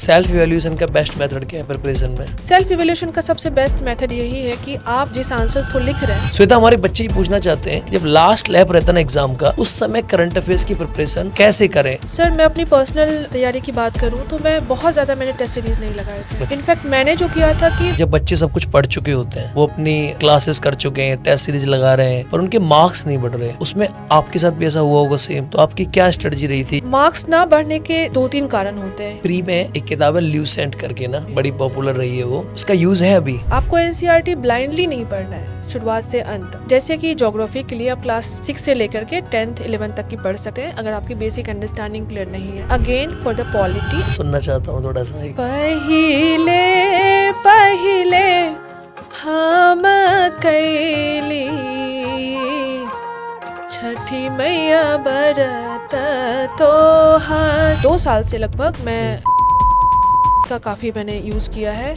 Self evaluation का best method क्या है प्रिपरेशन में? सेल्फ इवैल्यूएशन का सबसे बेस्ट मेथड यही है कि आप जिस आंसर्स को लिख रहे हैं। श्वेता, हमारे बच्चे ही पूछना चाहते हैं, जब लास्ट लैब रहता है ना एग्जाम का, उस समय करंट अफेयर्स की प्रिपरेशन कैसे करें? सर, मैं अपनी पर्सनल तैयारी की बात करूं तो मैं बहुत ज्यादा मैंने टेस्ट सीरीज नहीं लगाए थे। इनफैक्ट मैंने जो किया था कि जब बच्चे सब कुछ पढ़ चुके होते हैं, वो अपनी क्लासेस कर चुके हैं, टेस्ट सीरीज लगा रहे हैं, पर उनके मार्क्स नहीं बढ़ रहे, उसमें आपके साथ भी ऐसा हुआ होगा सेम, तो आपकी क्या स्ट्रेटजी रही थी? मार्क्स ना बढ़ने के 2-3 कारण होते हैं। प्री में एक किताब है ल्यूसेंट करके ना, बड़ी पॉपुलर रही है वो, उसका यूज है अभी? आपको एनसीईआरटी ब्लाइंडली नहीं पढ़ना है शुरुआत से अंत तक। जैसे कि ज्योग्राफी के लिए आप क्लास 6 से लेकर के 10th 11th तक की पढ़ सकते हैं अगर आपकी बेसिक अंडरस्टैंडिंग क्लियर नहीं है। अगेन फॉर द पॉलिटी सुनना चाहता हूँ थोड़ा सा। पहिले पहिले हम कैली छठी मैया बरत तोहार। 2 साल से लगभग मैं का काफ़ी मैंने यूज़ किया है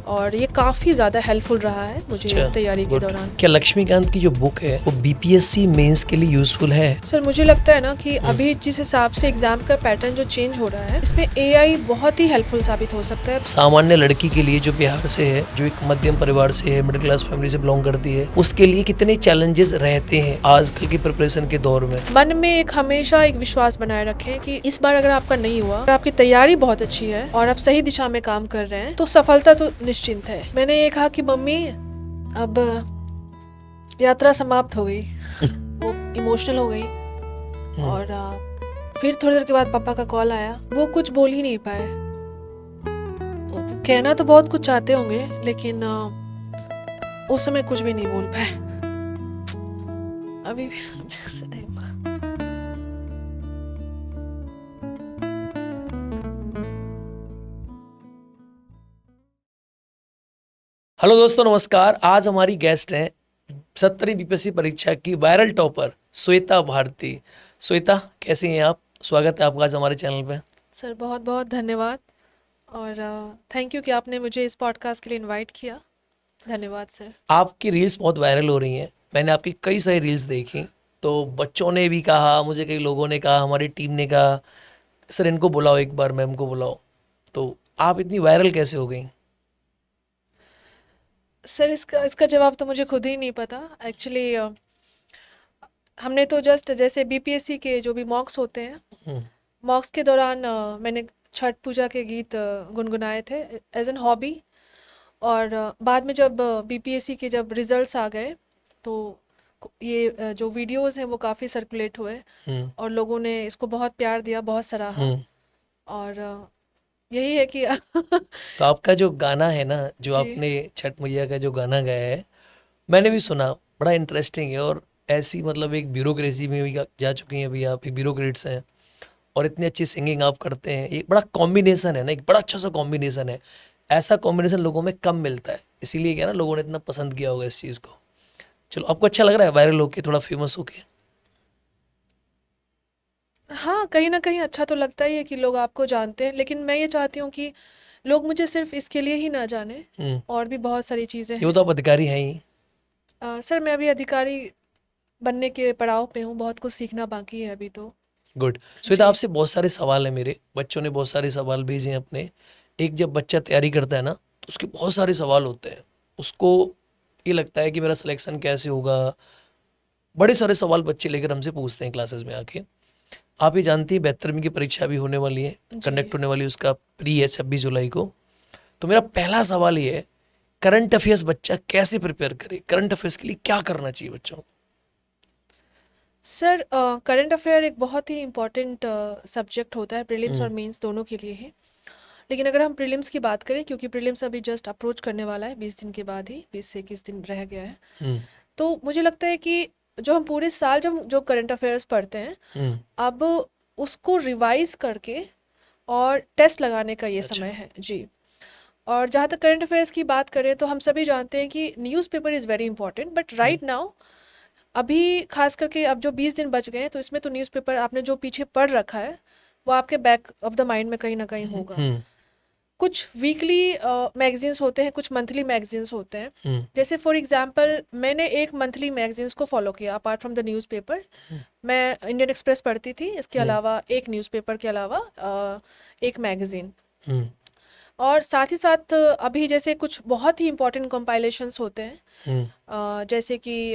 और ये काफ़ी ज़्यादा हेल्पफुल रहा है मुझे तैयारी के दौरान। क्या लक्ष्मीकांत की जो बुक है वो बीपीएससी मेंस के लिए यूजफुल है? सर, मुझे लगता है ना कि अभी जिस हिसाब से एग्जाम का पैटर्न जो चेंज हो रहा है, इसमें एआई बहुत ही हेल्पफुल साबित हो सकता है। सामान्य लड़की के लिए जो बिहार से है, जो एक मध्यम परिवार से है, मिडिल क्लास फैमिली से बिलोंग करती है, उसके लिए कितने चैलेंजेस रहते हैं आजकल की प्रिपरेशन के दौर में? मन में एक हमेशा एक विश्वास बनाए रखें कि इस बार अगर आपका नहीं हुआ, अगर आपकी तैयारी बहुत अच्छी है और आप सही दिशा में काम कर रहे हैं, तो सफलता तो निश्चिंत है। मैंने ये कहा कि मम्मी अब यात्रा समाप्त हो गई। वो इमोशनल हो गई और फिर थोड़ी देर के बाद पापा का कॉल आया। वो कुछ बोल ही नहीं पाए। कहना तो बहुत कुछ चाहते होंगे लेकिन उस समय कुछ भी नहीं बोल पाए। अभी भी नहीं हुआ। हेलो दोस्तों, नमस्कार। आज हमारी गेस्ट हैं 70वीं बीपीएससी परीक्षा की वायरल टॉपर श्वेता भारती। श्वेता, कैसी हैं आप? स्वागत है आपका आज हमारे चैनल पे। सर, बहुत बहुत धन्यवाद और थैंक यू कि आपने मुझे इस पॉडकास्ट के लिए इनवाइट किया। धन्यवाद सर। आपकी रील्स बहुत वायरल हो रही हैं। मैंने आपकी कई सारी रील्स देखी, तो बच्चों ने भी कहा, मुझे कई लोगों ने कहा, हमारी टीम ने कहा, सर इनको बुलाओ एक बार, मैम को बुलाओ। तो आप इतनी वायरल कैसे हो गई? सर, इसका जवाब तो मुझे खुद ही नहीं पता। एक्चुअली हमने तो जस्ट जैसे बीपीएससी के जो भी मॉक्स होते हैं, मॉक्स के दौरान मैंने छठ पूजा के गीत गुनगुनाए थे एज एन हॉबी। और बाद में जब बीपीएससी के जब रिजल्ट्स आ गए तो ये जो वीडियोस हैं वो काफ़ी सर्कुलेट हुए और लोगों ने इसको बहुत प्यार दिया, बहुत सराहा। और यही है कि तो आपका जो गाना है ना, जो जी। आपने छठ मैया का जो गाना गाया है, मैंने भी सुना, बड़ा इंटरेस्टिंग है। और ऐसी मतलब एक ब्यूरोक्रेसी में भी जा चुकी हैं अभी आप, एक ब्यूरोक्रेट्स हैं, और इतनी अच्छी सिंगिंग आप करते हैं। एक बड़ा कॉम्बिनेशन है ना, एक बड़ा अच्छा सा कॉम्बिनेशन है। ऐसा कॉम्बिनेशन लोगों में कम मिलता है, इसीलिए क्या ना लोगों ने इतना पसंद किया होगा इस चीज़ को। चलो, आपको अच्छा लग रहा है वायरल होके, थोड़ा फेमस होके? हाँ, कहीं ना कहीं अच्छा तो लगता ही है कि लोग आपको जानते हैं, लेकिन मैं ये चाहती हूँ कि लोग मुझे सिर्फ इसके लिए ही ना जाने, और भी बहुत सारी चीज़ें ये हैं। तो आप अधिकारी हैं ही। सर, मैं अभी अधिकारी बनने के पड़ाव पे हूँ, बहुत कुछ सीखना बाकी है अभी तो। गुड। श्वेता, जी। आपसे बहुत सारे सवाल हैं मेरे, बच्चों ने बहुत सारे सवाल भेजे हैं अपने। एक जब बच्चा तैयारी करता है ना, तो उसके बहुत सारे सवाल होते हैं। उसको ये लगता है कि मेरा सिलेक्शन कैसे होगा। बड़े सारे सवाल बच्चे लेकर हमसे पूछते हैं क्लासेस में आके। आप ये जानती हैं 72वीं की परीक्षा भी होने वाली है, कंडक्ट होने वाली है, उसका प्री है 26 जुलाई को। तो मेरा पहला सवाल ये है, करंट अफेयर्स बच्चा कैसे प्रिपेयर करे? करंट अफेयर्स के लिए क्या करना चाहिए बच्चों को? सर, करंट अफेयर एक बहुत ही इम्पोर्टेंट सब्जेक्ट होता है, प्रीलिम्स और मेंस दोनों के लिए ही। लेकिन अगर हम प्रीलिम्स की बात करें, क्योंकि प्रीलिम्स अभी जस्ट अप्रोच करने वाला है, 20 दिन के बाद ही, 20 से 21 दिन रह गया है। तो मुझे लगता है कि जो हम पूरे साल जब जो करंट अफेयर्स पढ़ते हैं, अब उसको रिवाइज करके और टेस्ट लगाने का ये समय है जी। और जहाँ तक करंट अफेयर्स की बात करें तो हम सभी जानते हैं कि newspaper is very important, but right now अभी खास करके अब जो 20 दिन बच गए हैं, तो इसमें तो न्यूज़पेपर आपने जो पीछे पढ़ रखा है वो आपके बैक ऑफ द माइंड में कहीं ना कहीं होगा। कुछ वीकली मैगजीन्स होते हैं, कुछ मंथली मैगजीन्स होते हैं। जैसे फॉर एग्जांपल मैंने एक मंथली मैगजीन्स को फॉलो किया अपार्ट फ्रॉम द न्यूज़पेपर। मैं इंडियन एक्सप्रेस पढ़ती थी, इसके अलावा एक न्यूज़पेपर के अलावा एक मैगजीन। और साथ ही साथ अभी जैसे कुछ बहुत ही इम्पोर्टेंट कंपाइलेशंस होते हैं, जैसे कि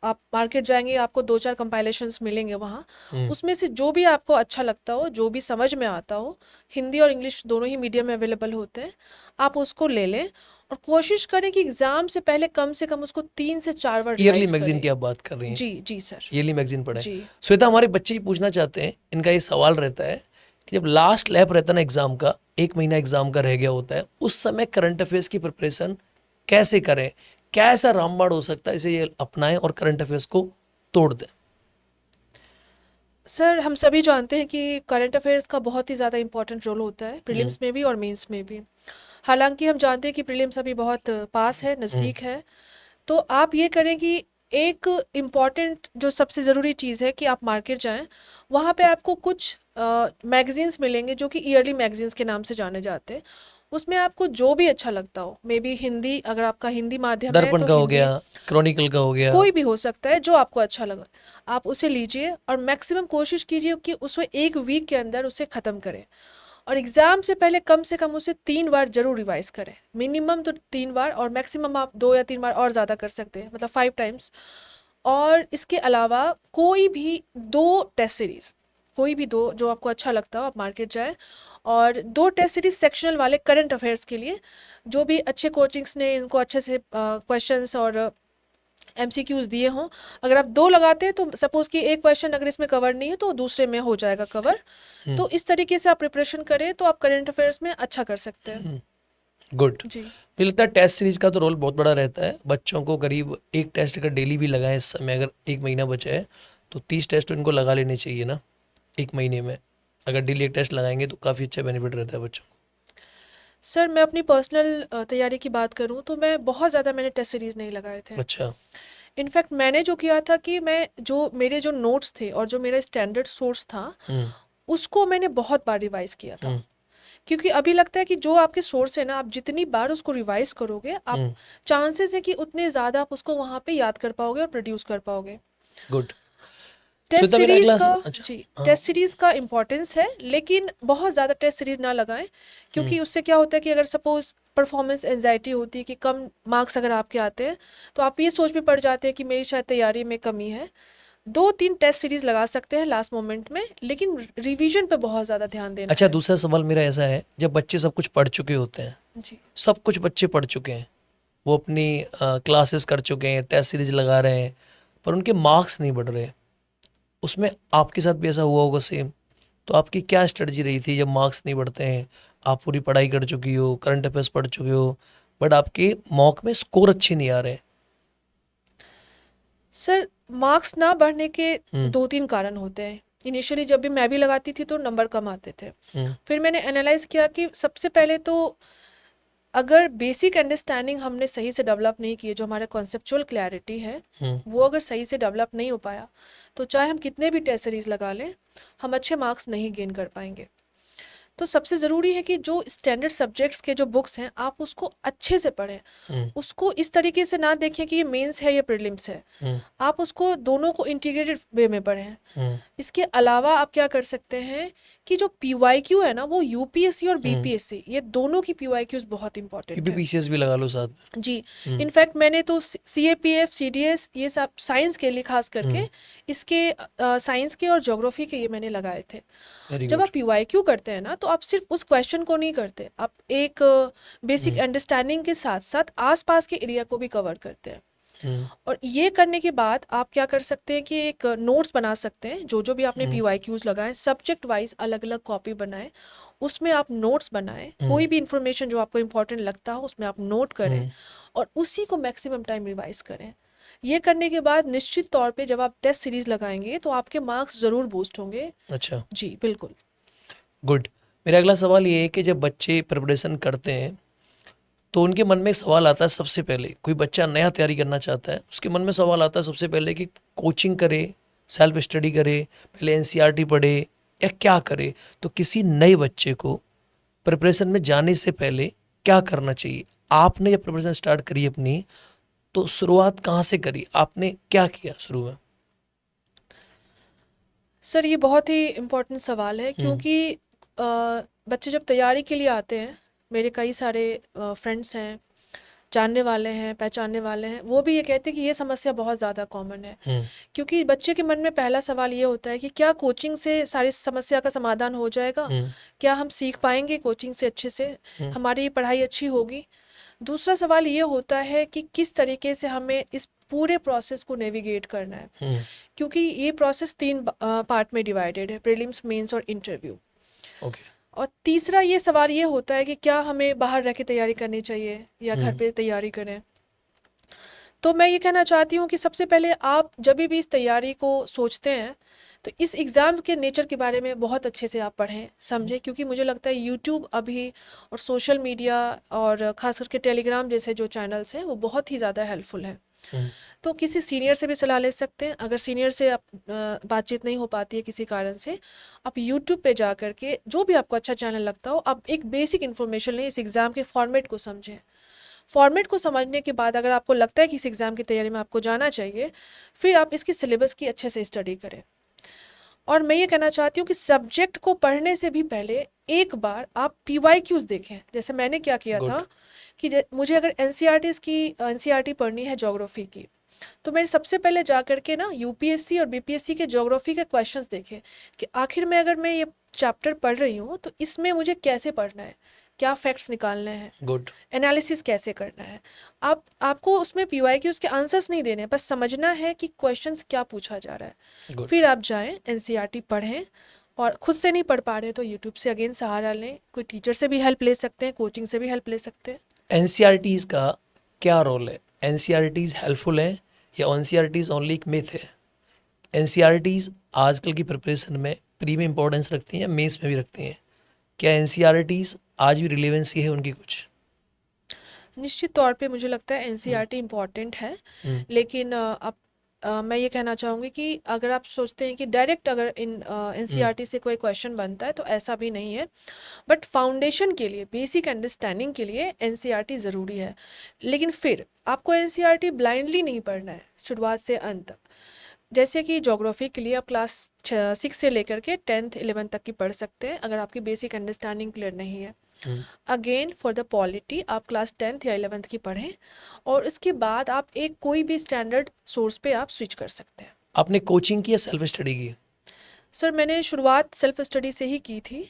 आप मार्केट जाएंगे, आपको 2-4 कंपाइलेशंस मिलेंगे वहाँ। उसमें से जो भी आपको अच्छा लगता हो, जो भी समझ में आता हो, हिंदी और इंग्लिश दोनों ही मीडियम में अवेलेबल होते हैं, आप उसको ले लें और कोशिश करें कि एग्ज़ाम से पहले कम से कम उसको 3 से 4 बार ईयरली रिवाइज मैगजीन करें। की आप बात कर रही हैं? जी, जी सर। ईयरली मैगजीन पढ़ें। जी। श्वेता, हमारे बच्चे ही पूछना चाहते हैं, इनका ये सवाल रहता है कि जब लास्ट लैप रहता है ना एग्जाम का, 1 महीना एग्जाम का रह गया होता है, उस समय करंट अफेयर्स की प्रिपरेशन कैसे करें? क्या ऐसा रामबाण हो सकता है इसे ये अपनाएं और करंट अफेयर्स को तोड़ दें? सर हम सभी जानते हैं कि करंट अफेयर्स का बहुत ही ज़्यादा इम्पोर्टेंट रोल होता है, प्रीलिम्स में भी और मेंस में भी। हालांकि हम जानते हैं कि प्रीलिम्स अभी बहुत पास है, नज़दीक है। तो आप ये करें कि एक इम्पॉर्टेंट जो सबसे ज़रूरी चीज़ है कि आप मार्केट जाएं, वहाँ पे आपको कुछ मैगज़ीन्स मिलेंगे जो कि ईयरली मैगज़ीन्स के नाम से जाने जाते हैं। उसमें आपको जो भी अच्छा लगता हो, मे बी हिंदी, अगर आपका हिंदी माध्यम है दर्पण तो का हो हिंदी, गया, क्रॉनिकल का हो गया। कोई भी हो सकता है जो आपको अच्छा लगा, आप उसे लीजिए और मैक्सिमम कोशिश कीजिए कि उसे 1 वीक के अंदर उसे ख़त्म करें। और एग्ज़ाम से पहले कम से कम उसे 3 बार ज़रूर रिवाइज़ करें, मिनिमम तो 3 बार, और मैक्सिमम आप 2 या 3 बार और ज़्यादा कर सकते हैं, मतलब 5 टाइम्स। और इसके अलावा कोई भी 2 टेस्ट सीरीज़, कोई भी 2 जो आपको अच्छा लगता हो, आप मार्केट जाएँ और 2 टेस्ट सीरीज़ सेक्शनल वाले करंट अफेयर्स के लिए, जो भी अच्छे कोचिंग्स ने इनको अच्छे से क्वेश्चंस और एमसीक्यूज़ दिए हों, अगर आप 2 लगाते हैं तो सपोज़ कि एक क्वेश्चन अगर इसमें कवर नहीं है तो दूसरे में हो जाएगा कवर। तो इस तरीके से आप प्रिपरेशन करें तो आप करंट अफेयर्स में अच्छा कर सकते हैं। गुड। जी। मुझे लगता है टेस्ट सीरीज का तो रोल बहुत बड़ा रहता है। बच्चों को करीब 1 टेस्ट अगर डेली भी लगाएं, इस समय अगर 1 महीना बचा है तो 30 टेस्ट इनको लगा लेने चाहिए ना 1 महीने में। अगर डेली 1 टेस्ट लगाएंगे तो काफ़ी अच्छा बेनिफिट रहता है बच्चों को। सर मैं अपनी पर्सनल तैयारी की बात करूँ तो मैं बहुत ज़्यादा मैंने टेस्ट सीरीज़ नहीं लगाए थे। अच्छा। इनफैक्ट मैंने जो किया था कि मैं जो मेरे जो नोट्स थे और जो मेरा स्टैंडर्ड सोर्स था, हम्म उसको मैंने बहुत बार रिवाइज़ किया था। हम्म क्योंकि अभी लगता है कि जो आपके सोर्स है ना, आप जितनी बार उसको रिवाइज़ करोगे, आप हम्म चांसेस है कि उतने ज़्यादा आप उसको वहाँ पे याद कर पाओगे और प्रोड्यूस कर पाओगे। गुड। टेस्ट श्वेता, मेरा सीरीज़ अगला का, अच्छा। जी, हाँ। टेस्ट सीरीज़ का इम्पोर्टेंस है, लेकिन बहुत ज़्यादा टेस्ट सीरीज़ ना लगाएं, हम्म क्योंकि उससे क्या होता है कि अगर सपोज़ परफॉर्मेंस एंजाइटी होती है कि कम मार्क्स अगर आपके आते हैं, तो आप ये सोच में पड़ जाते हैं कि मेरी शायद तैयारी में कमी है। 2-3 टेस्ट सीरीज़ लगा सकते हैं लास्ट मोमेंट में, लेकिन रिवीजन पे बहुत ज़्यादा ध्यान देना अच्छा, है। दूसरा सवाल मेरा ऐसा है, जब बच्चे सब कुछ पढ़ चुके होते हैं, जी। सब कुछ बच्चे पढ़ चुके हैं, वो अपनी क्लासेस कर चुके हैं, टेस्ट सीरीज लगा रहे हैं, पर उनके मार्क्स नहीं बढ़ रहे, उसमें आपके साथ भी ऐसा हुआ होगा सेम। तो आपकी क्या स्ट्रेटजी रही थी जब मार्क्स नहीं बढ़ते हैं? आप पूरी पढ़ाई कर चुकी हो, करंट अफेयर्स पढ़ चुके हो, बट आपके मॉक में स्कोर अच्छे नहीं आ रहे? सर मार्क्स ना बढ़ने के हम्म 2-3 कारण होते हैं। इनिशियली जब भी मैं भी लगाती थी तो नंबर कम आते थे। हम्म फिर मैंने एनालाइज़ किया कि सबसे पहले तो अगर बेसिक अंडरस्टैंडिंग हमने सही से डेवलप नहीं की है, जो हमारा कॉन्सेप्चुअल क्लैरिटी है, हम्म वो अगर सही से डेवलप नहीं हो पाया, तो चाहे हम कितने भी टेस्ट सीरीज़ लगा लें, हम अच्छे मार्क्स नहीं गेन कर पाएंगे। तो सबसे ज़रूरी है कि जो स्टैंडर्ड सब्जेक्ट्स के जो बुक्स हैं, आप उसको अच्छे से पढ़ें। हम्म उसको इस तरीके से ना देखें कि ये मेंस है या प्रीलिम्स है। हम्म आप उसको दोनों को इंटीग्रेटेड वे में पढ़ें। हम्म इसके अलावा आप क्या कर सकते हैं कि जो पीवाईक्यू है ना, वो यूपीएससी और हम्म बीपीएससी, ये दोनों की पीवाईक्यूज बहुत इंपॉर्टेंट है। यूपीपीसीएस भी लगा लो साथ में। जी। हम्म इनफैक्ट मैंने तो सीएपीएफ, सीडीएस, ये सब साइंस के लिए खास करके, हम्म इसके साइंस के और ज्योग्राफी के ये मैंने लगाए थे। वेरी जब गुड। आप पीवाईक्यू करते हैं ना, तो आप सिर्फ उस क्वेश्चन को नहीं करते, आप एक बेसिक हम्म अंडरस्टैंडिंग के साथ साथ आसपास के एरिया को भी कवर करते हैं। हम्म और ये करने के बाद आप क्या कर सकते हैं कि एक नोट्स बना सकते हैं, जो जो भी आपने हम्म पीवाईक्यूज लगाए, सब्जेक्ट वाइज अलग अलग कॉपी बनाएं, उसमें आप नोट्स बनाएं, हम्म कोई भी इंफॉर्मेशन जो आपको इंपॉर्टेंट लगता हो उसमें आप नोट करें हम्म और उसी को मैक्सिमम टाइम रिवाइज करें। ये करने के बाद निश्चित तौर पे जब आप टेस्ट सीरीज लगाएंगे तो आपके मार्क्स ज़रूर बूस्ट होंगे। अच्छा, जी बिल्कुल। गुड। मेरा अगला सवाल ये है कि जब बच्चे प्रिपरेशन करते हैं तो उनके मन में एक सवाल आता है, सबसे पहले कोई बच्चा नया तैयारी करना चाहता है, उसके मन में सवाल आता है सबसे पहले कि कोचिंग करे, सेल्फ स्टडी करे, पहले एनसीईआरटी पढ़े, या क्या करे? तो किसी नए बच्चे को प्रिपरेशन में जाने से पहले क्या करना चाहिए? आपने जब प्रिपरेशन स्टार्ट करी अपनी, तो शुरुआत कहाँ से करी? आपने क्या किया शुरू में? सर ये बहुत ही इम्पोर्टेंट सवाल है, हम्म क्योंकि बच्चे जब तैयारी के लिए आते हैं मेरे कई सारे फ्रेंड्स हैं, जानने वाले हैं, पहचानने वाले हैं, वो भी ये कहते हैं कि ये समस्या बहुत ज़्यादा कॉमन है। क्योंकि बच्चे के मन में पहला सवाल ये होता है कि क्या कोचिंग से सारी समस्या का समाधान हो जाएगा? क्या हम सीख पाएंगे कोचिंग से अच्छे से? हमारी पढ़ाई अच्छी होगी? दूसरा सवाल ये होता है कि किस तरीके से हमें इस पूरे प्रोसेस को नेविगेट करना है, क्योंकि ये प्रोसेस 3 पार्ट में डिवाइडेड है, प्रीलिम्स, मेंस और इंटरव्यू। ओके। और तीसरा ये सवाल ये होता है कि क्या हमें बाहर रह के तैयारी करनी चाहिए या घर पे तैयारी करें। तो मैं ये कहना चाहती हूँ कि सबसे पहले आप जब भी इस तैयारी को सोचते हैं तो इस एग्ज़ाम के नेचर के बारे में बहुत अच्छे से आप पढ़ें, समझें, क्योंकि मुझे लगता है यूट्यूब अभी और सोशल मीडिया और ख़ास करके टेलीग्राम जैसे जो चैनल्स हैं वो बहुत ही ज़्यादा हेल्पफुल हैं। तो किसी सीनियर से भी सलाह ले सकते हैं। अगर सीनियर से आप बातचीत नहीं हो पाती है किसी कारण से, आप यूट्यूब पे जा कर के जो भी आपको अच्छा चैनल लगता हो, आप एक बेसिक इन्फॉर्मेशन लें, इस एग्ज़ाम के फॉर्मेट को समझें। फॉर्मेट को समझने के बाद अगर आपको लगता है कि इस एग्ज़ाम की तैयारी में आपको जाना चाहिए, फिर आप इसकी सिलेबस की अच्छे से स्टडी करें। और मैं ये कहना चाहती हूँ कि सब्जेक्ट को पढ़ने से भी पहले एक बार आप PYQs देखें। जैसे मैंने क्या किया गुड। था कि मुझे अगर एनसीईआरटी पढ़नी है ज्योग्राफी की, तो मैंने सबसे पहले जा कर के ना यूपीएससी और बीपीएससी के ज्योग्राफी के क्वेश्चंस देखे कि आखिर में अगर मैं ये चैप्टर पढ़ रही हूँ तो इसमें मुझे कैसे पढ़ना है, क्या फैक्ट्स निकालने हैं, गुड। एनालिसिस कैसे करना है। आपको उसमें PYQs के आंसर्स नहीं देने, बस समझना है कि क्वेश्चंस क्या पूछा जा रहा है। गुड। फिर आप जाएं एनसीईआरटी पढ़ें, और खुद से नहीं पढ़ पा रहे तो यूट्यूब से अगेन सहारा लें, कोई टीचर से भी हेल्प ले सकते हैं, कोचिंग से भी हेल्प ले सकते हैं। एनसीईआरटीज का क्या रोल है? एनसीईआरटीज हेल्पफुल है या एनसीईआरटीज ओनली एक मिथ है? एनसीईआरटीज आजकल की प्रिपरेशन में प्री में इंपॉर्टेंस रखती हैं, मेंस में भी रखती हैं। क्या एनसीईआरटीज आज भी रिलेवेंसी है उनकी कुछ? निश्चित तौर पे मुझे लगता है एनसीईआरटी इम्पॉर्टेंट है, लेकिन अब मैं ये कहना चाहूँगी कि अगर आप सोचते हैं कि डायरेक्ट अगर एनसीईआरटी से कोई क्वेश्चन बनता है तो ऐसा भी नहीं है। बट फाउंडेशन के लिए, बेसिक अंडरस्टैंडिंग के लिए एनसीईआरटी ज़रूरी है। लेकिन फिर आपको एनसीईआरटी ब्लाइंडली नहीं पढ़ना है शुरुआत से अंत तक। जैसे कि ज्योग्राफी के लिए आप क्लास 6 से लेकर के 10th 11th तक की पढ़ सकते हैं अगर आपकी बेसिक अंडरस्टैंडिंग क्लियर नहीं है। अगेन फॉर द पॉलिटी आप क्लास 10th या 11th की पढ़ें, और इसके बाद आप एक कोई भी स्टैंडर्ड सोर्स पे आप स्विच कर सकते हैं। आपने कोचिंग की या सेल्फ स्टडी की? सर मैंने शुरुआत सेल्फ स्टडी से ही की थी,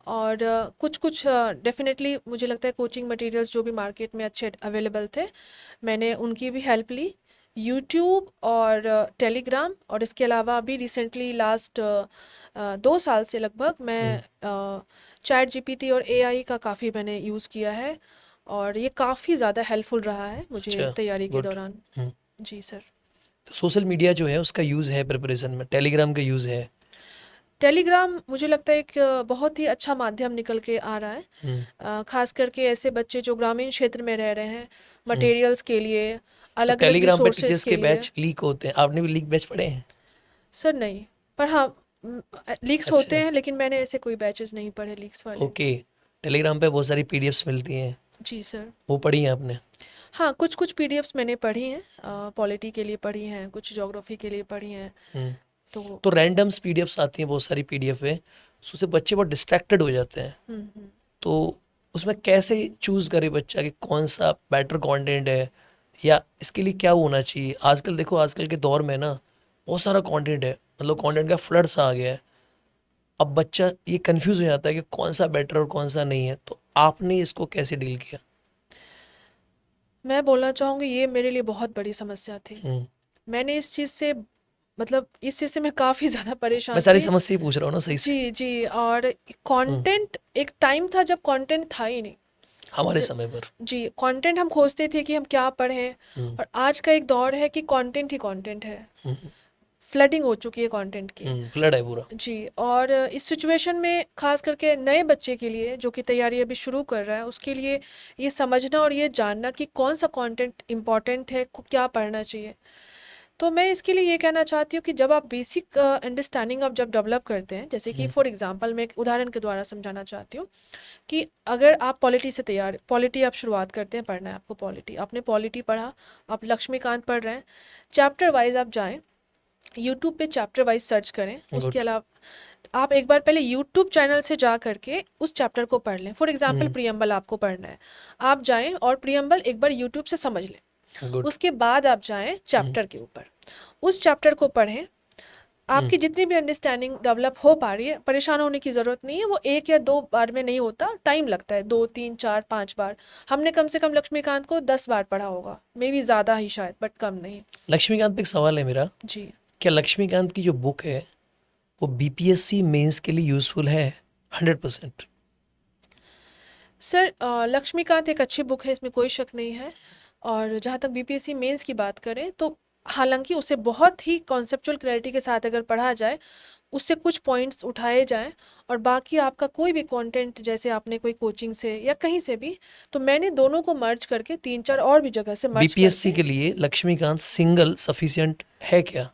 और कुछ कुछ डेफिनेटली मुझे लगता है कोचिंग मटेरियल्स जो भी मार्केट में अच्छे अवेलेबल थे, मैंने उनकी भी हेल्प ली, यूट्यूब और टेलीग्राम। और इसके अलावा अभी रिसेंटली लास्ट 2 साल से लगभग मैं चैट जीपीटी और एआई का काफ़ी मैंने यूज़ किया है, और ये काफ़ी ज़्यादा हेल्पफुल रहा है मुझे अच्छा, तैयारी के गुड। दौरान। जी सर। तो सोशल मीडिया जो है उसका यूज़ है प्रिपरेशन में, टेलीग्राम का यूज़ है? टेलीग्राम मुझे लगता है एक बहुत ही अच्छा माध्यम निकल के आ रहा है, खास करके ऐसे बच्चे जो ग्रामीण क्षेत्र में रह रहे हैं, मटेरियल्स के लिए, तो अलग अलग टेलीग्राम पे रिसोर्सेज टीचर्स के के लिए। बैच लीक होते हैं, आपने भी लीक बैच पढ़े हैं? सर नहीं, पर हाँ लीक्स होते अच्छा, हैं, लेकिन मैंने ऐसे कोई बैचेस नहीं पढ़े लीक्स वाले। ओके। टेलीग्राम पे बहुत सारी पीडीएफ्स मिलती हैं, जी सर। वो पढ़ी हैं आपने? हाँ कुछ कुछ पीडीएफ्स मैंने पढ़ी हैं, पॉलिटी के लिए पढ़ी हैं, कुछ ज्योग्राफी के लिए पढ़ी हैं। तो तो रैंडम्स पीडीएफ्स आती हैं बहुत सारी पीडीएफ है, तो उससे बच्चे बहुत डिस्ट्रैक्टेड हो जाते हैं। तो उसमें कैसे चूज़ करे बच्चा कि कौन सा बेटर कंटेंट है, या इसके लिए क्या होना चाहिए? आजकल देखो, आजकल के दौर में ना बहुत सारा कंटेंट है, मतलब कंटेंट का फ्लड सा आ गया है। अब बच्चा ये कंफ्यूज हो जाता है कि कौन सा बेटर और कौन सा नहीं है। तो आपने इसको कैसे डील किया? मैं बोलना चाहूँगी ये मेरे लिए बहुत बड़ी समस्या थी। हम्म, मैंने इस चीज़ से, मतलब इस चीज़ से मैं काफ़ी ज़्यादा मैं परेशान सारी थी। समस्या ही पूछ रहा हूँ ना सही से। जी जी। और हम्म, कंटेंट, एक टाइम था जब कंटेंट था ही नहीं। हमारे ज- समय पर। जी, कंटेंट हम खोजते थे कि हम क्या पढ़ें, हम्म, और आज का एक दौर है कि कंटेंट ही कंटेंट है, हम्म, फ्लडिंग हो चुकी है कंटेंट की। फ्लड है पूरा। जी। और इस सिचुएशन में खास करके नए बच्चे के लिए जो कि तैयारी अभी शुरू कर रहा है, उसके लिए ये समझना और ये जानना कि कौन सा कंटेंट इम्पॉर्टेंट है, क्या पढ़ना चाहिए। तो मैं इसके लिए ये कहना चाहती हूँ कि जब आप बेसिक अंडरस्टैंडिंग आप जब डेवलप करते हैं, जैसे कि फॉर एग्जांपल मैं एक उदाहरण के द्वारा समझाना चाहती हूँ कि अगर आप पॉलिटी आप शुरुआत करते हैं पढ़ना है आपको, पॉलिटी आपने पॉलिटी पढ़ा, आप लक्ष्मीकांत पढ़ रहे हैं, चैप्टर वाइज आप जाएं, यूट्यूब पे चैप्टर वाइज सर्च करें। उसके गुड। अलावा आप एक बार पहले यूट्यूब चैनल से जा करके उस चैप्टर को पढ़ लें। फॉर एग्जांपल प्रियम्बल आपको पढ़ना है, आप जाएं और प्रियम्बल एक बार यूट्यूब से समझ लें। गुड। उसके बाद आप जाएं चैप्टर के ऊपर, उस चैप्टर को पढ़ें। आपकी जितनी भी अंडरस्टैंडिंग डेवलप हो पा रही है, परेशान होने की ज़रूरत नहीं है। वो एक या दो बार में नहीं होता, टाइम लगता है, 2 3 4 5 बार। हमने कम से कम लक्ष्मीकांत को 10 बार पढ़ा होगा, मे बी ज़्यादा ही शायद, बट कम नहीं। लक्ष्मीकांत पे एक सवाल है मेरा, जी क्या लक्ष्मीकांत की जो बुक है वो बीपीएससी मेंस के लिए यूज़फुल है 100%? सर, लक्ष्मीकांत एक अच्छी बुक है, इसमें कोई शक नहीं है। और जहाँ तक बीपीएससी मेंस की बात करें तो हालांकि उसे बहुत ही कॉन्सेप्चुअल क्लैरिटी के साथ अगर पढ़ा जाए, उससे कुछ पॉइंट्स उठाए जाएं, और बाकी आपका कोई भी कंटेंट, जैसे आपने कोई कोचिंग से या कहीं से भी, तो मैंने दोनों को मर्ज करके 3 4 और भी जगह से मर्ज बीपीएससी करके। के लिए लक्ष्मीकांत सिंगल सफिशिएंट है क्या?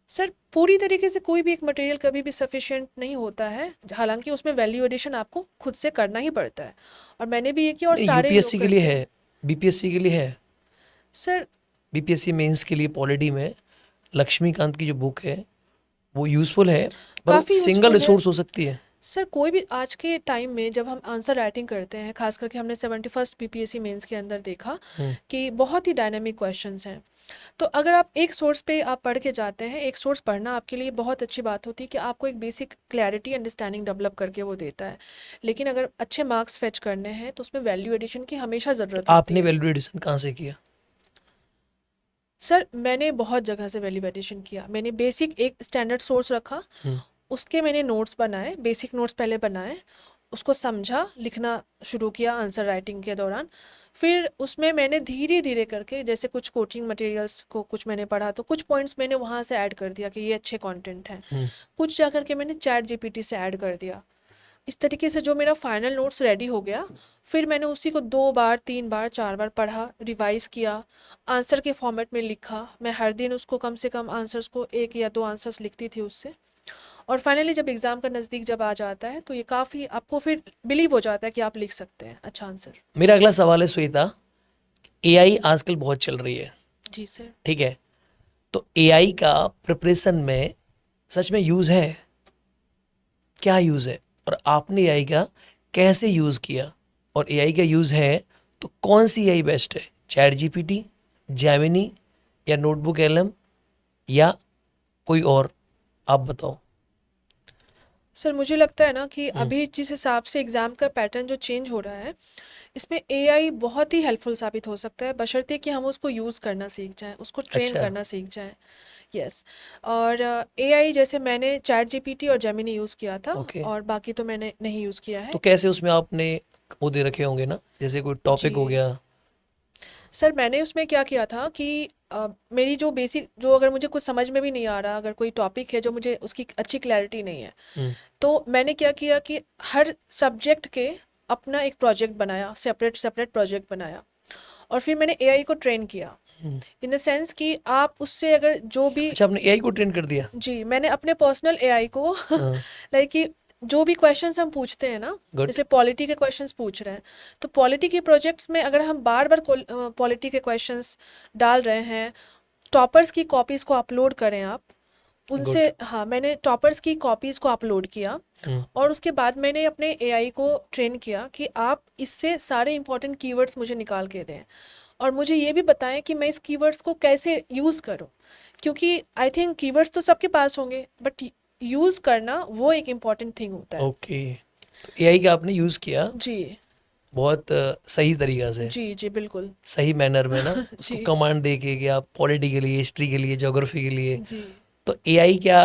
सर, पूरी तरीके से कोई भी एक मटेरियल कभी भी सफिशिएंट नहीं होता है, हालांकि उसमें वैल्यू एडिशन आपको खुद से करना ही पड़ता है, और मैंने भी ये किया और नहीं, सारे लोग यूपीएससी के लिए करते है, हैं। बीपीएससी के लिए है। सर, बीपीएससी मेंस के लिए पॉलिटी में लक्ष्मीकांत की जो बुक है वो यूज़फुल है, पर वो काफ़ी सिंगल यूज़फुल है। रिसोर्स हो सकती है। सर, कोई भी आज के टाइम में जब हम आंसर राइटिंग करते हैं, खास करके हमने 71st बीपीएससी मेंस के अंदर देखा कि बहुत ही डायनामिक क्वेश्चंस हैं। तो अगर आप एक सोर्स पे आप पढ़ के जाते हैं, एक सोर्स पढ़ना आपके लिए बहुत अच्छी बात होती है कि आपको एक बेसिक क्लैरिटी अंडरस्टैंडिंग डेवलप करके वो देता है। लेकिन अगर अच्छे मार्क्स फेच करने हैं तो उसमें वैल्यू एडिशन की हमेशा तो ज़रूरत होती आपने है। वैल्यू एडिशन कहाँ से किया? सर, मैंने बहुत जगह से वैल्यू एडिशन किया। मैंने बेसिक एक स्टैंडर्ड सोर्स रखा, उसके मैंने नोट्स बनाए, बेसिक नोट्स पहले बनाए, उसको समझा, लिखना शुरू किया आंसर राइटिंग के दौरान। फिर उसमें मैंने धीरे धीरे करके, जैसे कुछ कोचिंग मटेरियल्स को कुछ मैंने पढ़ा तो कुछ पॉइंट्स मैंने वहाँ से ऐड कर दिया कि ये अच्छे कंटेंट हैं। कुछ जा करके मैंने चैट जीपीटी से ऐड कर दिया। इस तरीके से जो मेरा फाइनल नोट्स रेडी हो गया, फिर मैंने उसी को 2 बार 3 बार 4 बार पढ़ा, रिवाइज़ किया, आंसर के फॉर्मेट में लिखा। मैं हर दिन उसको कम से कम आंसर्स को 1 या 2 आंसर्स लिखती थी उससे। और फाइनली जब एग्ज़ाम का नज़दीक जब आ जाता है तो ये काफ़ी आपको फिर बिलीव हो जाता है कि आप लिख सकते हैं अच्छा आंसर। मेरा अगला सवाल है श्वेता, एआई आजकल बहुत चल रही है, जी सर। ठीक है? तो एआई का प्रिपरेशन में सच में यूज़ है? क्या यूज़ है? और आपने एआई का कैसे यूज़ किया? और एआई का यूज़ है तो कौन सी एआई बेस्ट है? चैट जीपीटी, जेमिनी, या नोटबुक एलएम, या कोई और? आप बताओ। सर, मुझे लगता है ना कि अभी जिस हिसाब से एग्ज़ाम का पैटर्न जो चेंज हो रहा है, इसमें एआई बहुत ही हेल्पफुल साबित हो सकता है, बशर्ते कि हम उसको यूज़ करना सीख जाएं, उसको ट्रेन अच्छा। करना सीख जाएं। यस। और एआई जैसे मैंने चैट जीपीटी और जेमिनी यूज़ किया था, ओके। और बाकी तो मैंने नहीं यूज़ किया तो है। कैसे उसमें आपने वो दे रखे होंगे ना, जैसे कोई टॉपिक हो जी गया? सर, मैंने उसमें क्या किया था कि मेरी जो बेसिक, जो अगर मुझे कुछ समझ में भी नहीं आ रहा, अगर कोई टॉपिक है जो मुझे उसकी अच्छी क्लैरिटी नहीं है, हम्म, तो मैंने क्या किया कि हर सब्जेक्ट के अपना एक प्रोजेक्ट बनाया, सेपरेट सेपरेट प्रोजेक्ट बनाया, और फिर मैंने एआई को ट्रेन किया, इन द सेंस कि आप उससे अगर जो भी। अच्छा, आपने एआई को ट्रेन कर दिया? जी, मैंने अपने पर्सनल एआई को हाँ, लाइक कि जो भी क्वेश्चंस हम पूछते हैं ना, गुड। जैसे पॉलिटी के क्वेश्चंस पूछ रहे हैं, तो पॉलिटी के प्रोजेक्ट्स में अगर हम बार बार पॉलिटी के क्वेश्चंस डाल रहे हैं, टॉपर्स की कॉपीज़ को अपलोड करें आप गुड। उनसे। हाँ, मैंने टॉपर्स की कॉपीज़ को अपलोड किया, और उसके बाद मैंने अपने एआई को ट्रेन किया कि आप इससे सारे इंपॉर्टेंट कीवर्ड्स मुझे निकाल के दें, और मुझे ये भी बताएं कि मैं इस कीवर्ड्स को कैसे यूज़ करूं, क्योंकि आई थिंक कीवर्ड्स तो सबके पास होंगे, बट यूज़ करना वो एक इम्पॉर्टेंट थिंग होता है। ओके, तो एआई का आपने यूज़ किया जी बहुत सही तरीक़ा से, जी जी बिल्कुल। सही मैनर में ना, उसको जी कमांड दे के आप पॉलिटी के लिए, हिस्ट्री के लिए, ज्योग्राफी के लिए। जी तो एआई क्या,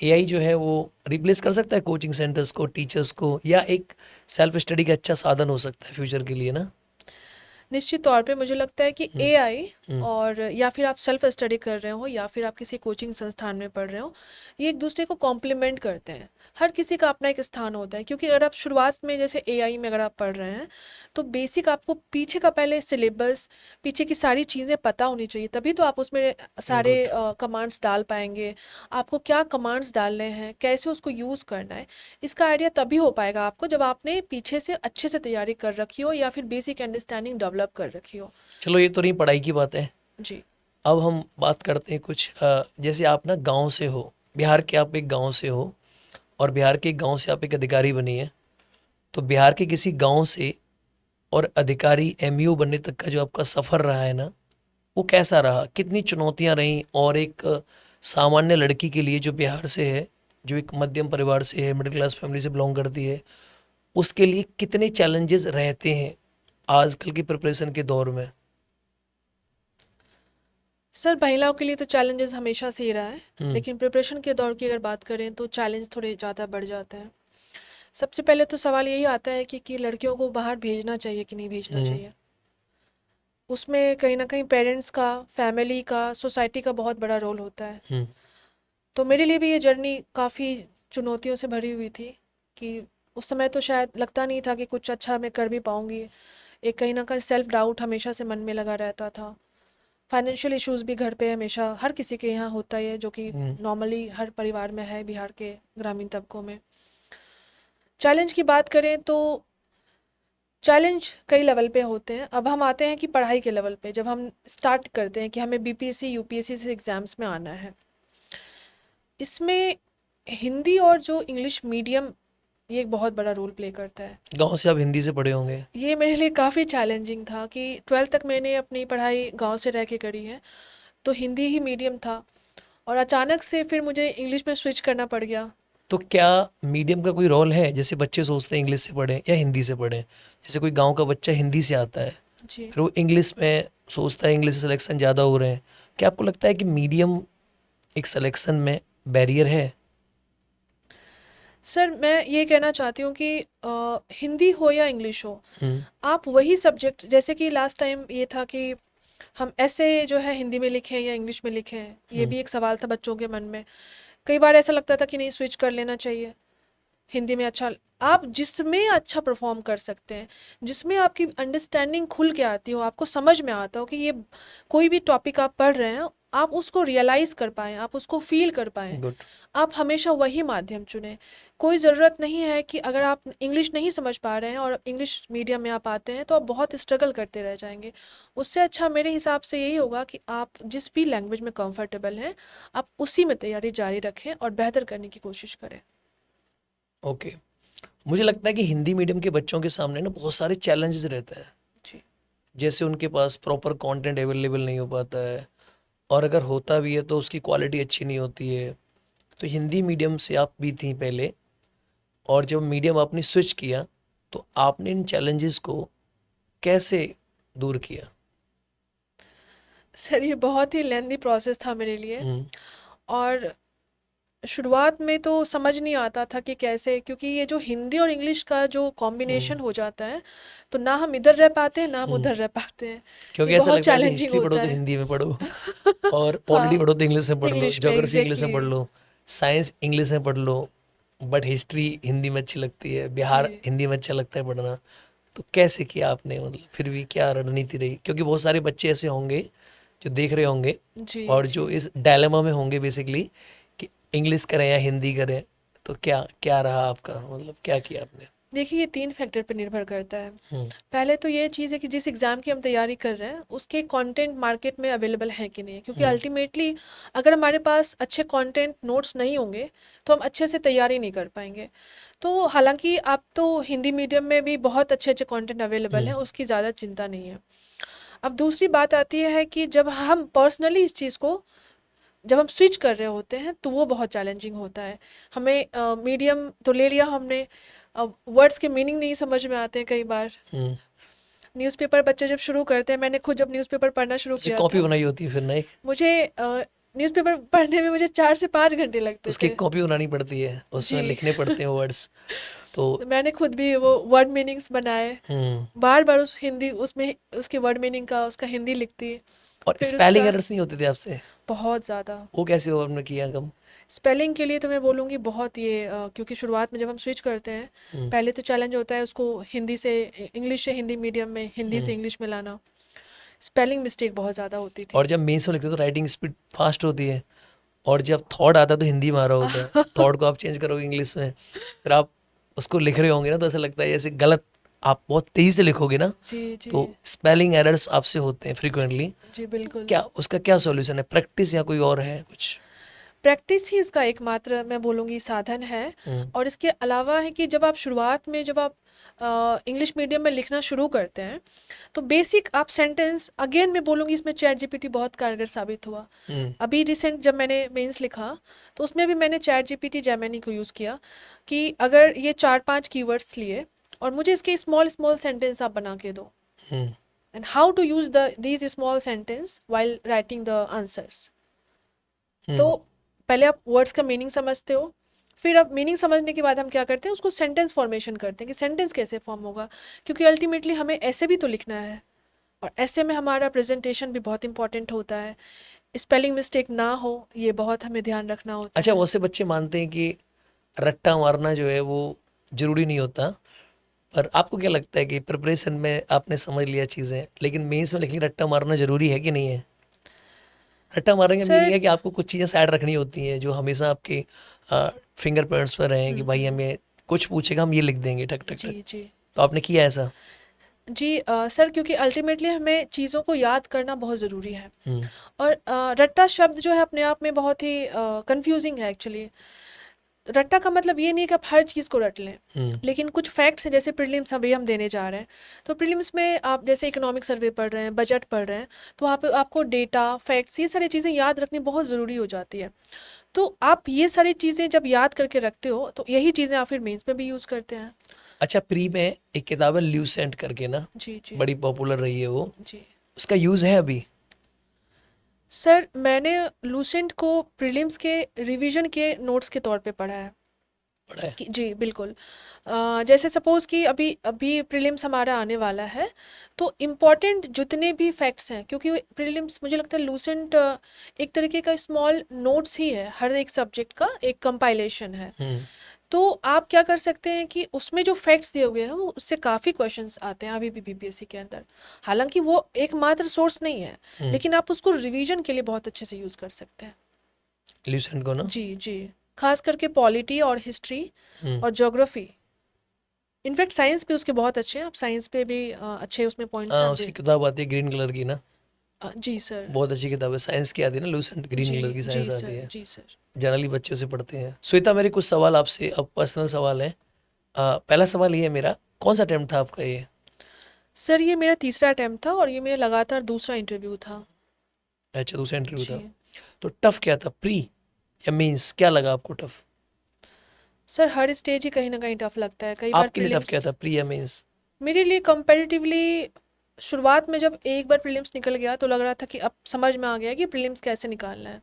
एआई जो है वो रिप्लेस कर सकता है कोचिंग सेंटर्स को, टीचर्स को, या एक सेल्फ स्टडी का अच्छा साधन हो सकता है फ्यूचर के लिए ना? निश्चित तौर पे मुझे लगता है कि एआई, और या फिर आप सेल्फ स्टडी कर रहे हो या फिर आप किसी कोचिंग संस्थान में पढ़ रहे हो, ये एक दूसरे को कॉम्प्लीमेंट करते हैं। हर किसी का अपना एक स्थान होता है, क्योंकि अगर आप शुरुआत में जैसे एआई में अगर आप पढ़ रहे हैं, तो बेसिक आपको पीछे का पहले सिलेबस, पीछे की सारी चीज़ें पता होनी चाहिए, तभी तो आप उसमें सारे गुड। कमांड्स डाल पाएंगे। आपको क्या कमांड्स डालने हैं, कैसे उसको यूज़ करना है, इसका आइडिया तभी हो पाएगा आपको जब आपने पीछे से अच्छे से तैयारी कर रखी हो, या फिर बेसिक अंडरस्टैंडिंग डेवलप कर रखी हो। चलो, ये तो नहीं पढ़ाई की बात है, जी अब हम बात करते हैं कुछ जैसे आप ना गांव से हो, बिहार के आप एक गांव से हो, और बिहार के एक गांव से आप एक अधिकारी बनी है। तो बिहार के किसी गांव से और अधिकारी एमयू बनने तक का जो आपका सफ़र रहा है ना, वो कैसा रहा? कितनी चुनौतियां रहीं? और एक सामान्य लड़की के लिए जो बिहार से है, जो एक मध्यम परिवार से है, मिडिल क्लास फैमिली से बिलोंग करती है, उसके लिए कितने चैलेंजेस रहते हैं आजकल की प्रिपरेशन के दौर में? सर महिलाओं के लिए तो चैलेंजेस हमेशा से ही रहा है, हम्म। लेकिन प्रिपरेशन के दौर की अगर बात करें तो चैलेंज थोड़े ज़्यादा बढ़ जाते हैं। सबसे पहले तो सवाल यही आता है कि लड़कियों को बाहर भेजना चाहिए कि नहीं भेजना हम्म। चाहिए। उसमें कहीं ना कहीं पेरेंट्स का, फैमिली का, सोसाइटी का बहुत बड़ा रोल होता है। हम्म। तो मेरे लिए भी ये जर्नी काफ़ी चुनौतियों से भरी हुई थी कि उस समय तो शायद लगता नहीं था कि कुछ अच्छा मैं कर भी पाऊँगी। एक कहीं ना कहीं सेल्फ डाउट हमेशा से मन में लगा रहता था। फाइनेंशियल इश्यूज भी घर पे हमेशा हर किसी के यहाँ होता ही है, जो कि हम्म। नॉर्मली हर परिवार में है बिहार के ग्रामीण तबकों में। चैलेंज की बात करें तो चैलेंज कई लेवल पे होते हैं। अब हम आते हैं कि पढ़ाई के लेवल पे, जब हम स्टार्ट करते हैं कि हमें बीपीएससी यूपीएससी से एग्ज़ाम्स में आना है, इसमें हिंदी और जो इंग्लिश मीडियम, ये एक बहुत बड़ा रोल प्ले करता है। गांव से आप हिंदी से पढ़े होंगे। ये मेरे लिए काफ़ी चैलेंजिंग था कि 12th तक मैंने अपनी पढ़ाई गांव से रह के करी है, तो हिंदी ही मीडियम था और अचानक से फिर मुझे इंग्लिश में स्विच करना पड़ गया। तो क्या मीडियम का कोई रोल है? जैसे बच्चे सोचते हैं इंग्लिश से पढ़ें या हिंदी से पढ़ें। जैसे कोई गांव का बच्चा हिंदी से आता है, जी फिर वो इंग्लिश में सोचता है, इंग्लिश से सिलेक्शन ज़्यादा हो रहे हैं। क्या आपको लगता है कि मीडियम एक सिलेक्शन में बैरियर है? सर, मैं ये कहना चाहती हूँ कि हिंदी हो या इंग्लिश हो, हम्म। आप वही सब्जेक्ट, जैसे कि लास्ट टाइम ये था कि हम ऐसे जो है हिंदी में लिखें या इंग्लिश में लिखें, ये हम्म। भी एक सवाल था बच्चों के मन में। कई बार ऐसा लगता था कि नहीं, स्विच कर लेना चाहिए, हिंदी में अच्छा। आप जिसमें अच्छा परफॉर्म कर सकते हैं, जिसमें आपकी अंडरस्टैंडिंग खुल के आती हो, आपको समझ में आता हो कि ये कोई भी टॉपिक आप पढ़ रहे हैं, आप उसको रियलाइज़ कर पाएँ, आप उसको फ़ील कर पाएँ, गुड। आप हमेशा वही माध्यम चुनें। कोई ज़रूरत नहीं है कि अगर आप इंग्लिश नहीं समझ पा रहे हैं और इंग्लिश मीडियम में आप आते हैं तो आप बहुत स्ट्रगल करते रह जाएंगे। उससे अच्छा मेरे हिसाब से यही होगा कि आप जिस भी लैंग्वेज में कंफर्टेबल हैं, आप उसी में तैयारी जारी रखें और बेहतर करने की कोशिश करें। ओके। मुझे लगता है कि हिंदी मीडियम के बच्चों के सामने ना बहुत सारे चैलेंजेस रहते हैं। जी जैसे उनके पास प्रॉपर कंटेंट अवेलेबल नहीं हो पाता है, और अगर होता भी है तो उसकी क्वालिटी अच्छी नहीं होती है। तो हिंदी मीडियम से आप भी थी पहले, और जब मीडियम आपने स्विच किया, तो आपने इन चैलेंजेस को कैसे दूर किया? सर, ये बहुत ही लेंदी प्रोसेस था मेरे लिए। हम्म। और शुरुआत में तो समझ नहीं आता था कि कैसे, क्योंकि ये जो हिंदी और इंग्लिश का जो हम्म। कॉम्बिनेशन हो जाता है, तो ना हम इधर रह पाते हैं ना हम हम्म। उधर रह पाते हैं। ये क्योंकि ऐसा बहुत लगता है जैसे चैलेंजिंग हिस्ट्री पढ़ो होता तो है। हिंदी में पढ़ो, और पॉलिटी हाँ, पढ़ो तो इंग्लिश में पढ़ लो, इंग्लिश में ज्योग्राफी इंग्लिश में एग्जैक्टली। पढ़ लो, साइंस इंग्लिश में पढ़ लो, बट हिस्ट्री हिंदी में अच्छी लगती है, बिहार जी हिंदी में अच्छा लगता है पढ़ना। तो कैसे किया आपने? मतलब फिर भी क्या रणनीति रही? क्योंकि बहुत सारे बच्चे ऐसे होंगे जो देख रहे होंगे, जी और जी। जो इस डायलेमा में होंगे बेसिकली, कि इंग्लिश करें या हिंदी करें। तो क्या क्या रहा आपका, मतलब क्या किया आपने? देखिए, ये 3 फैक्टर पर निर्भर करता है। हम्म। पहले तो ये चीज़ है कि जिस एग्ज़ाम की हम तैयारी कर रहे हैं, उसके कंटेंट मार्केट में अवेलेबल हैं कि नहीं, क्योंकि हम्म। अल्टीमेटली अगर हमारे पास अच्छे कंटेंट नोट्स नहीं होंगे, तो हम अच्छे से तैयारी नहीं कर पाएंगे। तो हालांकि आप तो हिंदी मीडियम में भी बहुत अच्छे अच्छे कंटेंट अवेलेबल हम्म। हैं, उसकी ज़्यादा चिंता नहीं है। अब दूसरी बात आती है कि जब हम पर्सनली इस चीज़ को, जब हम स्विच कर रहे होते हैं, तो वो बहुत चैलेंजिंग होता है। हमें मीडियम तो ले लिया हमने, अब वर्ड्स के मीनिंग नहीं समझ में आते हैं कई बार। हम्म। न्यूज़पेपर बच्चे जब शुरू करते हैं, मैंने खुद जब न्यूज़पेपर पढ़ना शुरू उसे किया कॉपी था, बनाई होती है फिर ना एक, मुझे न्यूज़पेपर पढ़ने में मुझे 4 से 5 घंटे तो लगते उसकी थे। एक कॉपी बनानी पड़ती है, उसमें जी लिखने पड़ते हैं वर्ड्स। तो तो मैंने खुद भी वो वर्ड मीनिंग्स बनाए, हम्म। बार बार उस हिंदी उसमें उसके वर्ड मीनिंग का उसका हिंदी लिखती, और फिर स्पेलिंग उसका एरर्स नहीं होते थे आपसे? बहुत ज़्यादा। वो कैसे हो आपने किया कम? स्पेलिंग के लिए तो मैं बोलूँगी बहुत ये क्योंकि शुरुआत में जब हम स्विच करते हैं, हम्म। पहले तो चैलेंज होता है उसको हिंदी से इंग्लिश से हिंदी मीडियम में, हिंदी से हम्म। इंग्लिश में लाना। स्पेलिंग मिस्टेक बहुत ज़्यादा होती थी। और जब मेंस में लिखते हो तो राइटिंग स्पीड फास्ट होती है, और जब थॉट आता है तो हिंदी में आ रहा होता है, थॉट को आप चेंज करोगे इंग्लिश में, फिर आप उसको लिख रहे होंगे ना, तो ऐसा लगता है जैसे गलत आप बहुत तेज़ी से लिखोगे ना, जी, जी। तो स्पेलिंग एरर्स आपसे होते हैं फ्रीक्वेंटली। जी, बिल्कुल। क्या उसका क्या सॉल्यूशन है? प्रैक्टिस या कोई और है कुछ? प्रैक्टिस ही इसका एकमात्र मैं बोलूँगी साधन है। हुँ, और इसके अलावा है कि जब आप शुरुआत में जब आप इंग्लिश मीडियम में लिखना शुरू करते हैं, तो बेसिक आप सेंटेंस अगेन मैं बोलूँगी इसमें चैट जीपीटी बहुत कारगर साबित हुआ। हुँ, अभी रिसेंट जब मैंने मेंस लिखा, तो उसमें भी मैंने चैट जीपीटी जेमिनी को यूज़ किया कि अगर ये 4-5 कीवर्ड्स लिए और मुझे इसके स्मॉल स्मॉल सेंटेंस आप बना के दो, हुँ, and how to use these small sentence while writing the answers. हुँ। तो पहले आप वर्ड्स का मीनिंग समझते हो, फिर अब मीनिंग समझने के बाद हम क्या करते हैं, उसको सेंटेंस फॉर्मेशन करते हैं कि सेंटेंस कैसे फॉर्म होगा, क्योंकि अल्टीमेटली हमें ऐसे भी तो लिखना है। और ऐसे में हमारा प्रेजेंटेशन भी बहुत इंपॉर्टेंट होता है, स्पेलिंग मिस्टेक ना हो, ये बहुत हमें ध्यान रखना होता अच्छा, है। बहुत से बच्चे मानते हैं कि रट्टा मारना जो है वो ज़रूरी नहीं होता, पर आपको क्या लगता है कि प्रिपरेशन में आपने समझ लिया चीज़ें, लेकिन मेंस में लिखने रट्टा मारना ज़रूरी है कि नहीं है? रट्टा मारने का मीनिंग सर। है कि आपको कुछ चीज़ें साइड रखनी होती हैं जो हमेशा आपके फिंगर प्रिंट्स पर रहें कि भाई हमें कुछ पूछेगा हम ये लिख देंगे ठक ठक जी, ठक। जी। तो आपने किया ऐसा? जी, सर, क्योंकि अल्टीमेटली हमें चीज़ों को याद करना बहुत ज़रूरी है। हुँ, और रट्टा शब्द जो है अपने आप में बहुत ही कंफ्यूजिंग है एक्चुअली। रट्टा का मतलब ये नहीं है कि आप हर चीज़ को रट लें, हुँ, लेकिन कुछ फैक्ट्स हैं, जैसे प्रीलिम्स अभी हम देने जा रहे हैं, तो प्रीलिम्स में आप जैसे इकोनॉमिक सर्वे पढ़ रहे हैं, बजट पढ़ रहे हैं, तो वहाँ पे आपको डेटा फैक्ट्स ये सारी चीज़ें याद रखनी बहुत ज़रूरी हो जाती है। तो आप ये सारी चीज़ें जब याद करके रखते हो, तो यही चीज़ें आप फिर मेंस में भी यूज़ करते हैं। अच्छा, प्री में एक किताब है ल्यूसेंट करके ना, जी, जी। बड़ी पॉपुलर रही है वो, जी उसका यूज़ है अभी? सर, मैंने लूसेंट को प्रीलिम्स के रिवीजन के नोट्स के तौर पे पढ़ा है। पढ़ा है? जी, बिल्कुल। जैसे सपोज़ कि अभी अभी प्रीलिम्स हमारा आने वाला है, तो इम्पॉर्टेंट जितने भी फैक्ट्स हैं, क्योंकि प्रीलिम्स मुझे लगता है लूसेंट एक तरीके का स्मॉल नोट्स ही है, हर एक सब्जेक्ट का एक कंपाइलेशन है। हुँ, तो आप क्या कर सकते हैं कि उसमें जो फैक्ट्स दिए हुए हैं, वो उससे काफ़ी क्वेश्चंस आते हैं अभी भी बीपीएससी के अंदर। हालाँकि वो एकमात्र सोर्स नहीं है, हुँ, लेकिन आप उसको रिवीजन के लिए बहुत अच्छे से यूज़ कर सकते हैं। ल्यूसेंट को ना? जी, जी। ख़ास करके पॉलिटी और हिस्ट्री हुँ, और ज्योग्राफी। इनफैक्ट साइंस भी उसके बहुत अच्छे हैं, आप साइंस पे भी अच्छे उसमें पॉइंट्स हाँ, आप उसकी दे। किताब आती है ग्रीन कलर की ना, जी सर। बहुत अच्छी किताब है। साइंस की आती है ना, लूसेंट ग्रीन जी, कलर की जी साइंस आती सर, है। जी सर। जनरली बच्चे उसे पढ़ते हैं। श्वेता, मेरे कुछ सवाल आपसे अब पर्सनल सवाल हैं। पहला सवाल ये है मेरा, कौन सा अटेम्प्ट था आपका ये? सर, ये मेरा तीसरा अटेम्प्ट था और ये मेरा लगातार दूसरा इंटरव्यू था। अच्छा, दूसरा इंटरव्यू था। जी। तो टफ क्या था, प्री या मेंस, क्या लगा आपको टफ? सर, हर स्टेज ही कहीं न कहीं टफ लगता है। कई बार आपके लिए टफ प्रीलिम्स क्या था, प्री या मेंस? मेरे लिए कंपैरेटिवली शुरुआत में जब एक बार प्रीलिम्स निकल गया, तो लग रहा था कि अब समझ में आ गया कि प्रीलिम्स कैसे निकालना है।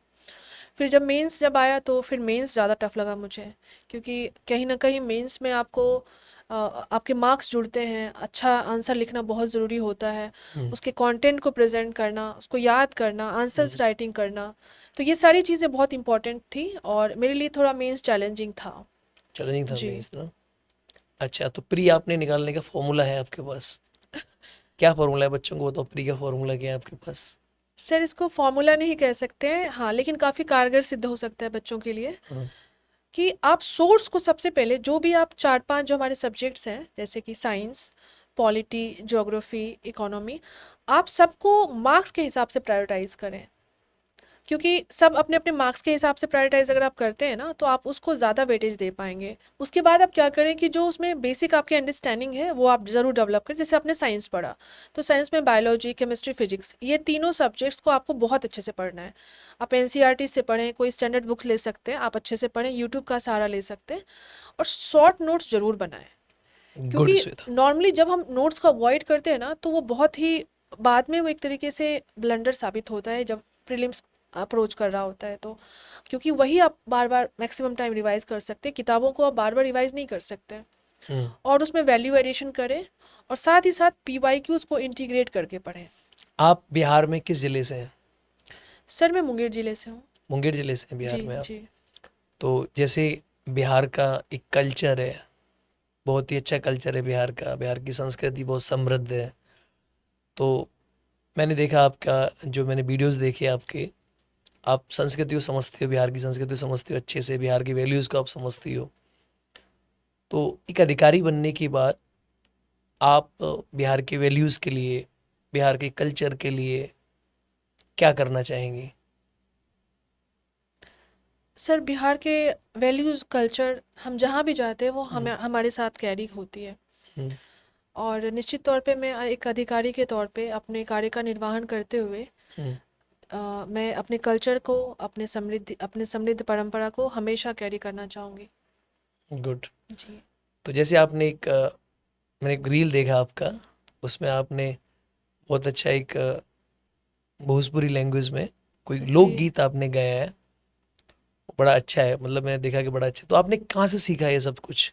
फिर जब मेंस जब आया, तो फिर मेंस ज़्यादा टफ लगा मुझे, क्योंकि कहीं न कहीं मेंस में आपको आपके मार्क्स जुड़ते हैं, अच्छा आंसर लिखना बहुत ज़रूरी होता है, हुँ, उसके कंटेंट को प्रेज़ेंट करना, उसको याद करना, आंसर्स हुँ, राइटिंग करना, तो ये सारी चीज़ें बहुत इम्पोर्टेंट थी और मेरे लिए थोड़ा मेंस चैलेंजिंग था। चैलेंजिंग था जी। मेंस ना? अच्छा, तो प्री आपने निकालने का फॉर्मूला है आपके पास? क्या फॉर्मूला है, बच्चों को बताओ, प्री का फॉर्मूला क्या है आपके पास? सर, इसको फ़ॉर्मूला नहीं कह सकते हैं, हाँ, लेकिन काफ़ी कारगर सिद्ध हो सकता है बच्चों के लिए, हाँ, कि आप सोर्स को सबसे पहले जो भी आप 4-5 जो हमारे सब्जेक्ट्स हैं, जैसे कि साइंस, पॉलिटी, ज्योग्राफी, इकोनॉमी, आप सबको मार्क्स के हिसाब से प्रायोरिटाइज़ करें। क्योंकि सब अपने-अपने मार्क्स के हिसाब से प्रायोरिटाइज़ अगर आप करते हैं ना, तो आप उसको ज़्यादा वेटेज दे पाएँगे। उसके बाद आप क्या करें कि जो उसमें बेसिक आपकी अंडरस्टैंडिंग है, वो आप ज़रूर डेवलप करें। जैसे आपने साइंस पढ़ा, तो साइंस में बायोलॉजी, केमिस्ट्री, फिज़िक्स, ये तीनों सब्जेक्ट्स को आपको बहुत अच्छे से पढ़ना है। आप एनसीईआरटी से पढ़ें, कोई स्टैंडर्ड बुक्स ले सकते हैं, आप अच्छे से पढ़ें, यूट्यूब का सहारा ले सकते हैं और शॉर्ट नोट्स ज़रूर बनाएँ। गुड क्योंकि श्वेता। नॉर्मली जब हम नोट्स को अवॉइड करते हैं ना, तो वो बहुत ही बाद में वो एक तरीके से ब्लंडर साबित होता है, जब प्रीलिम्स अप्रोच कर रहा होता है तो। क्योंकि वही आप बार बार मैक्सिमम टाइम रिवाइज कर सकते हैं, किताबों को आप बार बार रिवाइज नहीं कर सकते। हुँ, और उसमें वैल्यू एडिशन करें और साथ ही साथ पीवाईक्यूज को इंटीग्रेट करके पढ़ें। आप बिहार में किस ज़िले से हैं? सर, मैं मुंगेर ज़िले से हूँ। मुंगेर ज़िले से हैं जी, बिहार में आप। जी। तो जैसे बिहार का एक कल्चर है, बहुत ही अच्छा कल्चर है बिहार का, बिहार की संस्कृति बहुत समृद्ध है। तो मैंने देखा आपका, जो मैंने वीडियोज़ देखे आपके, आप संस्कृति को समझते हो, बिहार की संस्कृति को समझते हो अच्छे से, बिहार की वैल्यूज़ को आप समझती हो। तो एक अधिकारी बनने के बाद आप बिहार के वैल्यूज़ के लिए, बिहार के कल्चर के लिए क्या करना चाहेंगी? सर बिहार के वैल्यूज़ कल्चर हम जहाँ भी जाते हैं वो हम्म, हमें हमारे साथ कैरी होती है। हम्म, और निश्चित तौर पे मैं एक अधिकारी के तौर पे अपने कार्य का निर्वहन करते हुए हम्म, मैं अपने कल्चर को, अपने समृद्ध परंपरा को हमेशा कैरी करना चाहूँगी। गुड। जी। तो जैसे आपने मैंने एक रील देखा आपका, उसमें आपने बहुत अच्छा एक भोजपुरी लैंग्वेज में कोई जी। लोकगीत आपने गाया है, बड़ा अच्छा है, मतलब मैंने देखा कि बड़ा अच्छा। तो आपने कहाँ से सीखा ये सब कुछ?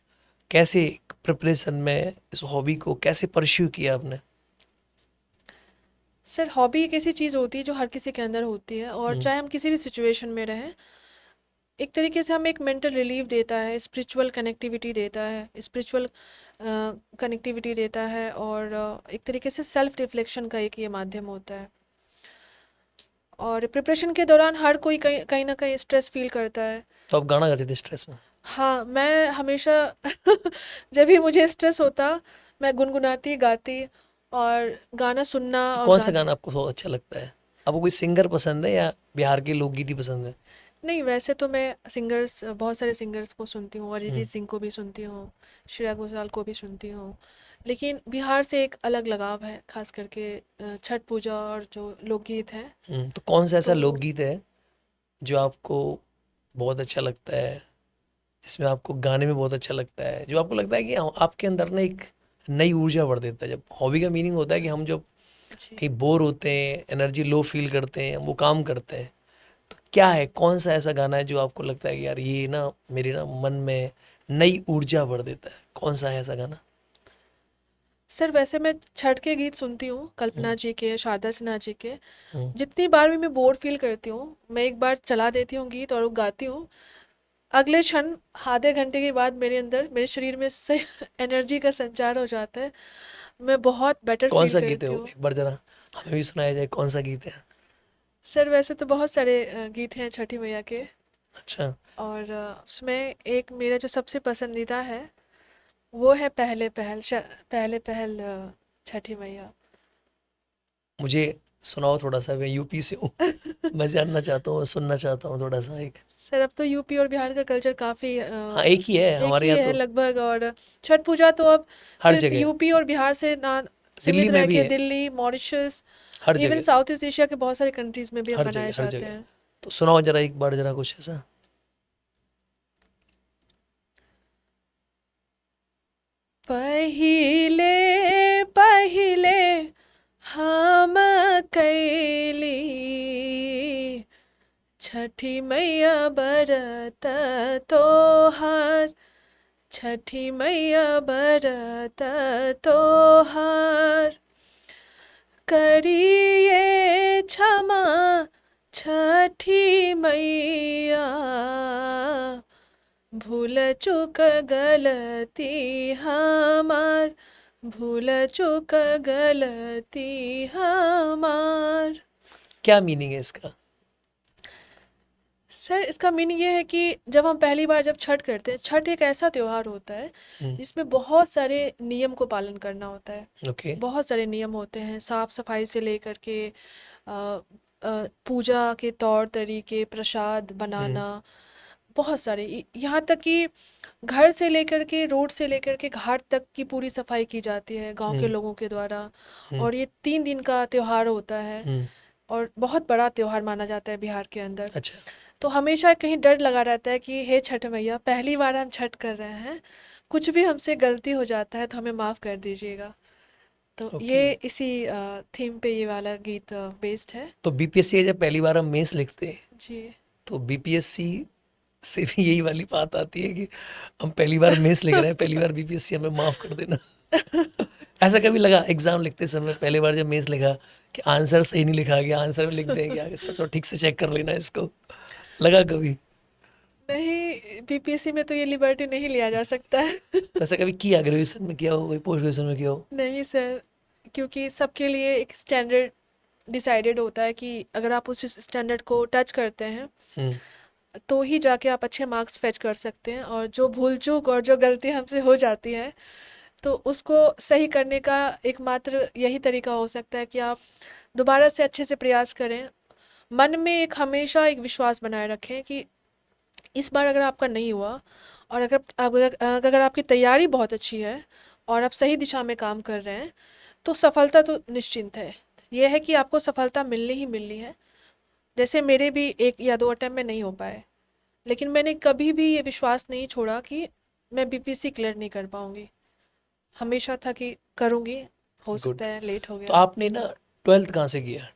कैसे प्रिपरेशन में इस हॉबी को कैसे परस्यू किया आपने? सर हॉबी एक ऐसी चीज़ होती है जो हर किसी के अंदर होती है, और हम्म, चाहे हम किसी भी सिचुएशन में रहें, एक तरीके से हमें एक मेंटल रिलीफ देता है, स्पिरिचुअल कनेक्टिविटी देता है, स्पिरिचुअल कनेक्टिविटी देता है, और एक तरीके से सेल्फ रिफ्लेक्शन का एक ये माध्यम होता है। और प्रिपरेशन के दौरान हर कोई कहीं कहीं ना कहीं स्ट्रेस फील करता है। तो आप गाना गाते थे स्ट्रेस में? हाँ, मैं हमेशा जब भी मुझे स्ट्रेस होता, मैं गुनगुनाती, गाती, और गाना सुनना तो और कौन सा गाना। गाना आपको बहुत अच्छा लगता है? आपको कोई सिंगर पसंद है या बिहार के लोकगीत ही पसंद है? नहीं, वैसे तो मैं सिंगर्स, बहुत सारे सिंगर्स को सुनती हूँ, हम्म, अरिजीत सिंह को भी सुनती हूँ, श्रेया घोषाल को भी सुनती हूँ। लेकिन बिहार से एक अलग लगाव है, खास करके छठ पूजा और जो लोकगीत हैं। तो कौन सा ऐसा तो लोकगीत है जो आपको बहुत अच्छा लगता है, जिसमें आपको गाने में बहुत अच्छा लगता है, जो आपको लगता है कि आपके अंदर ना एक नई ऊर्जा भर देता है? जब हॉबी का मीनिंग होता है कि हम जब जी। कहीं बोर होते हैं, एनर्जी लो फील करते हैं, हम वो काम करते हैं, तो क्या है, कौन सा ऐसा गाना है जो आपको लगता है कि यार ये ना मेरे ना मन में नई ऊर्जा भर देता है? कौन सा है ऐसा गाना? सर वैसे मैं छठ के गीत सुनती हूँ, हम्म, कल्पना जी के, शारदा सिन्हा जी के। हम्म। जितनी बार भी मैं बोर फील करती हूँ, मैं एक बार चला देती हूँ गीत और वो गाती हूँ। अगले क्षण, आधे घंटे के बाद मेरे अंदर, मेरे शरीर में से एनर्जी का संचार हो जाता है। मैं बहुत बेटर कौन फील सा गीत है करती वो, हूँ। एक बार जरा हमें भी सुनाया जाए, कौन सा गीत है? सर वैसे तो बहुत सारे गीत हैं छठी मैया के, अच्छा। और उसमें एक मेरा जो सबसे पसंदीदा है वो है पहले पहल, पहले पहल, छठी मैया। मुझे सुनाओ थोड़ा सा, मैं यूपी से हूँ, मैं जानना चाहता हूँ, सुनना चाहता हूँ थोड़ा सा एक। सर अब तो यूपी और बिहार का कल्चर काफ़ी हाँ, एक ही है एक हमारे ही यहाँ है तो, लगभग। और छठ पूजा तो अब हर सिर्फ जगह। यूपी और बिहार से ना दिल्ली सीमित में रह भी के, है, दिल्ली, मॉरिशस, हर इवन जगह, साउथ ईस्ट एशिया के बहुत सारे कंट्रीज में भी अब हर मनाए जगह, हर जाते जगह। हैं। तो सुनाओ जरा एक बार जरा कुछ ऐसा। पहिले पहिले हम कैली छठी मैया बरत तोहार, छठी मैया बरत तोहार, करिए क्षमा छठी मैया, भूल चूक गलती हमार, भूल चूक गलती हमार। क्या मीनिंग है इसका? सर इसका मीनिंग ये है कि जब हम पहली बार जब छठ करते हैं, छठ एक ऐसा त्योहार होता है हम्म, जिसमें बहुत सारे नियम को पालन करना होता है। ओके। बहुत सारे नियम होते हैं, साफ सफाई से लेकर के पूजा के तौर तरीके, प्रसाद हम्म, बनाना, बहुत सारे, यहाँ तक कि घर से लेकर के, रोड से लेकर के घाट तक की पूरी सफाई की जाती है गांव के हम्म, लोगों के द्वारा। हम्म, और ये 3 दिन का त्योहार होता है, हम्म। और बहुत बड़ा त्योहार माना जाता है बिहार के अंदर। अच्छा। तो हमेशा कहीं डर लगा रहता है कि हे छठ मैया, पहली बार हम छठ कर रहे हैं, कुछ भी हमसे गलती हो जाता है तो हमें माफ़ कर दीजिएगा। तो ओके। ये इसी थीम पे ये वाला गीत बेस्ड है। तो बीपीएससी जब पहली बार हम मेंस लिखते हैं, जी। तो बीपीएससी से भी यही वाली बात आती है कि हम पहली बार मेंस लिख रहे हैं, पहली बार बीपीएससी, हमें माफ कर देना। ऐसा कभी लगा एग्जाम लिखते समय, पहले बार जब मेंस लिखा, कि आंसर सही नहीं लिखा गया, आंसर में लिख देंगे आगे, सर तो ठीक से चेक कर लेना इसको, लगा कभी? नहीं, बीपीएससी में तो ये लिबर्टी नहीं लिया जा सकता है। तो ऐसा कभी किया, ग्रेजुएशन में किया हो, कोई पोस्ट ग्रेजुएशन में किया हो? नहीं सर, क्योंकि सबके लिए एक स्टैंडर्ड डिसाइडेड होता है कि अगर आप उस स्टैंडर्ड को टच करते हैं हम्म, तो ही जाके आप अच्छे मार्क्स फेच कर सकते हैं, और जो भूल चूक और जो गलती हमसे हो जाती है तो उसको सही करने का एकमात्र यही तरीका हो सकता है कि आप दोबारा से अच्छे से प्रयास करें। मन में एक हमेशा एक विश्वास बनाए रखें कि इस बार अगर आपका नहीं हुआ, और अगर आपकी तैयारी बहुत अच्छी है और आप सही दिशा में काम कर रहे हैं, तो सफलता तो निश्चिंत है। ये है कि आपको सफलता मिलनी ही मिलनी है। जैसे मेरे भी 1 या 2 अटेम्प्ट में नहीं हो पाए, लेकिन मैंने कभी भी ये विश्वास नहीं छोड़ा कि मैं बीपीएससी क्लियर नहीं कर पाऊँगी। हमेशा था कि करूँगी, हो गुड। सकता है लेट हो तो गया। आपने ना 12th कहाँ से किया?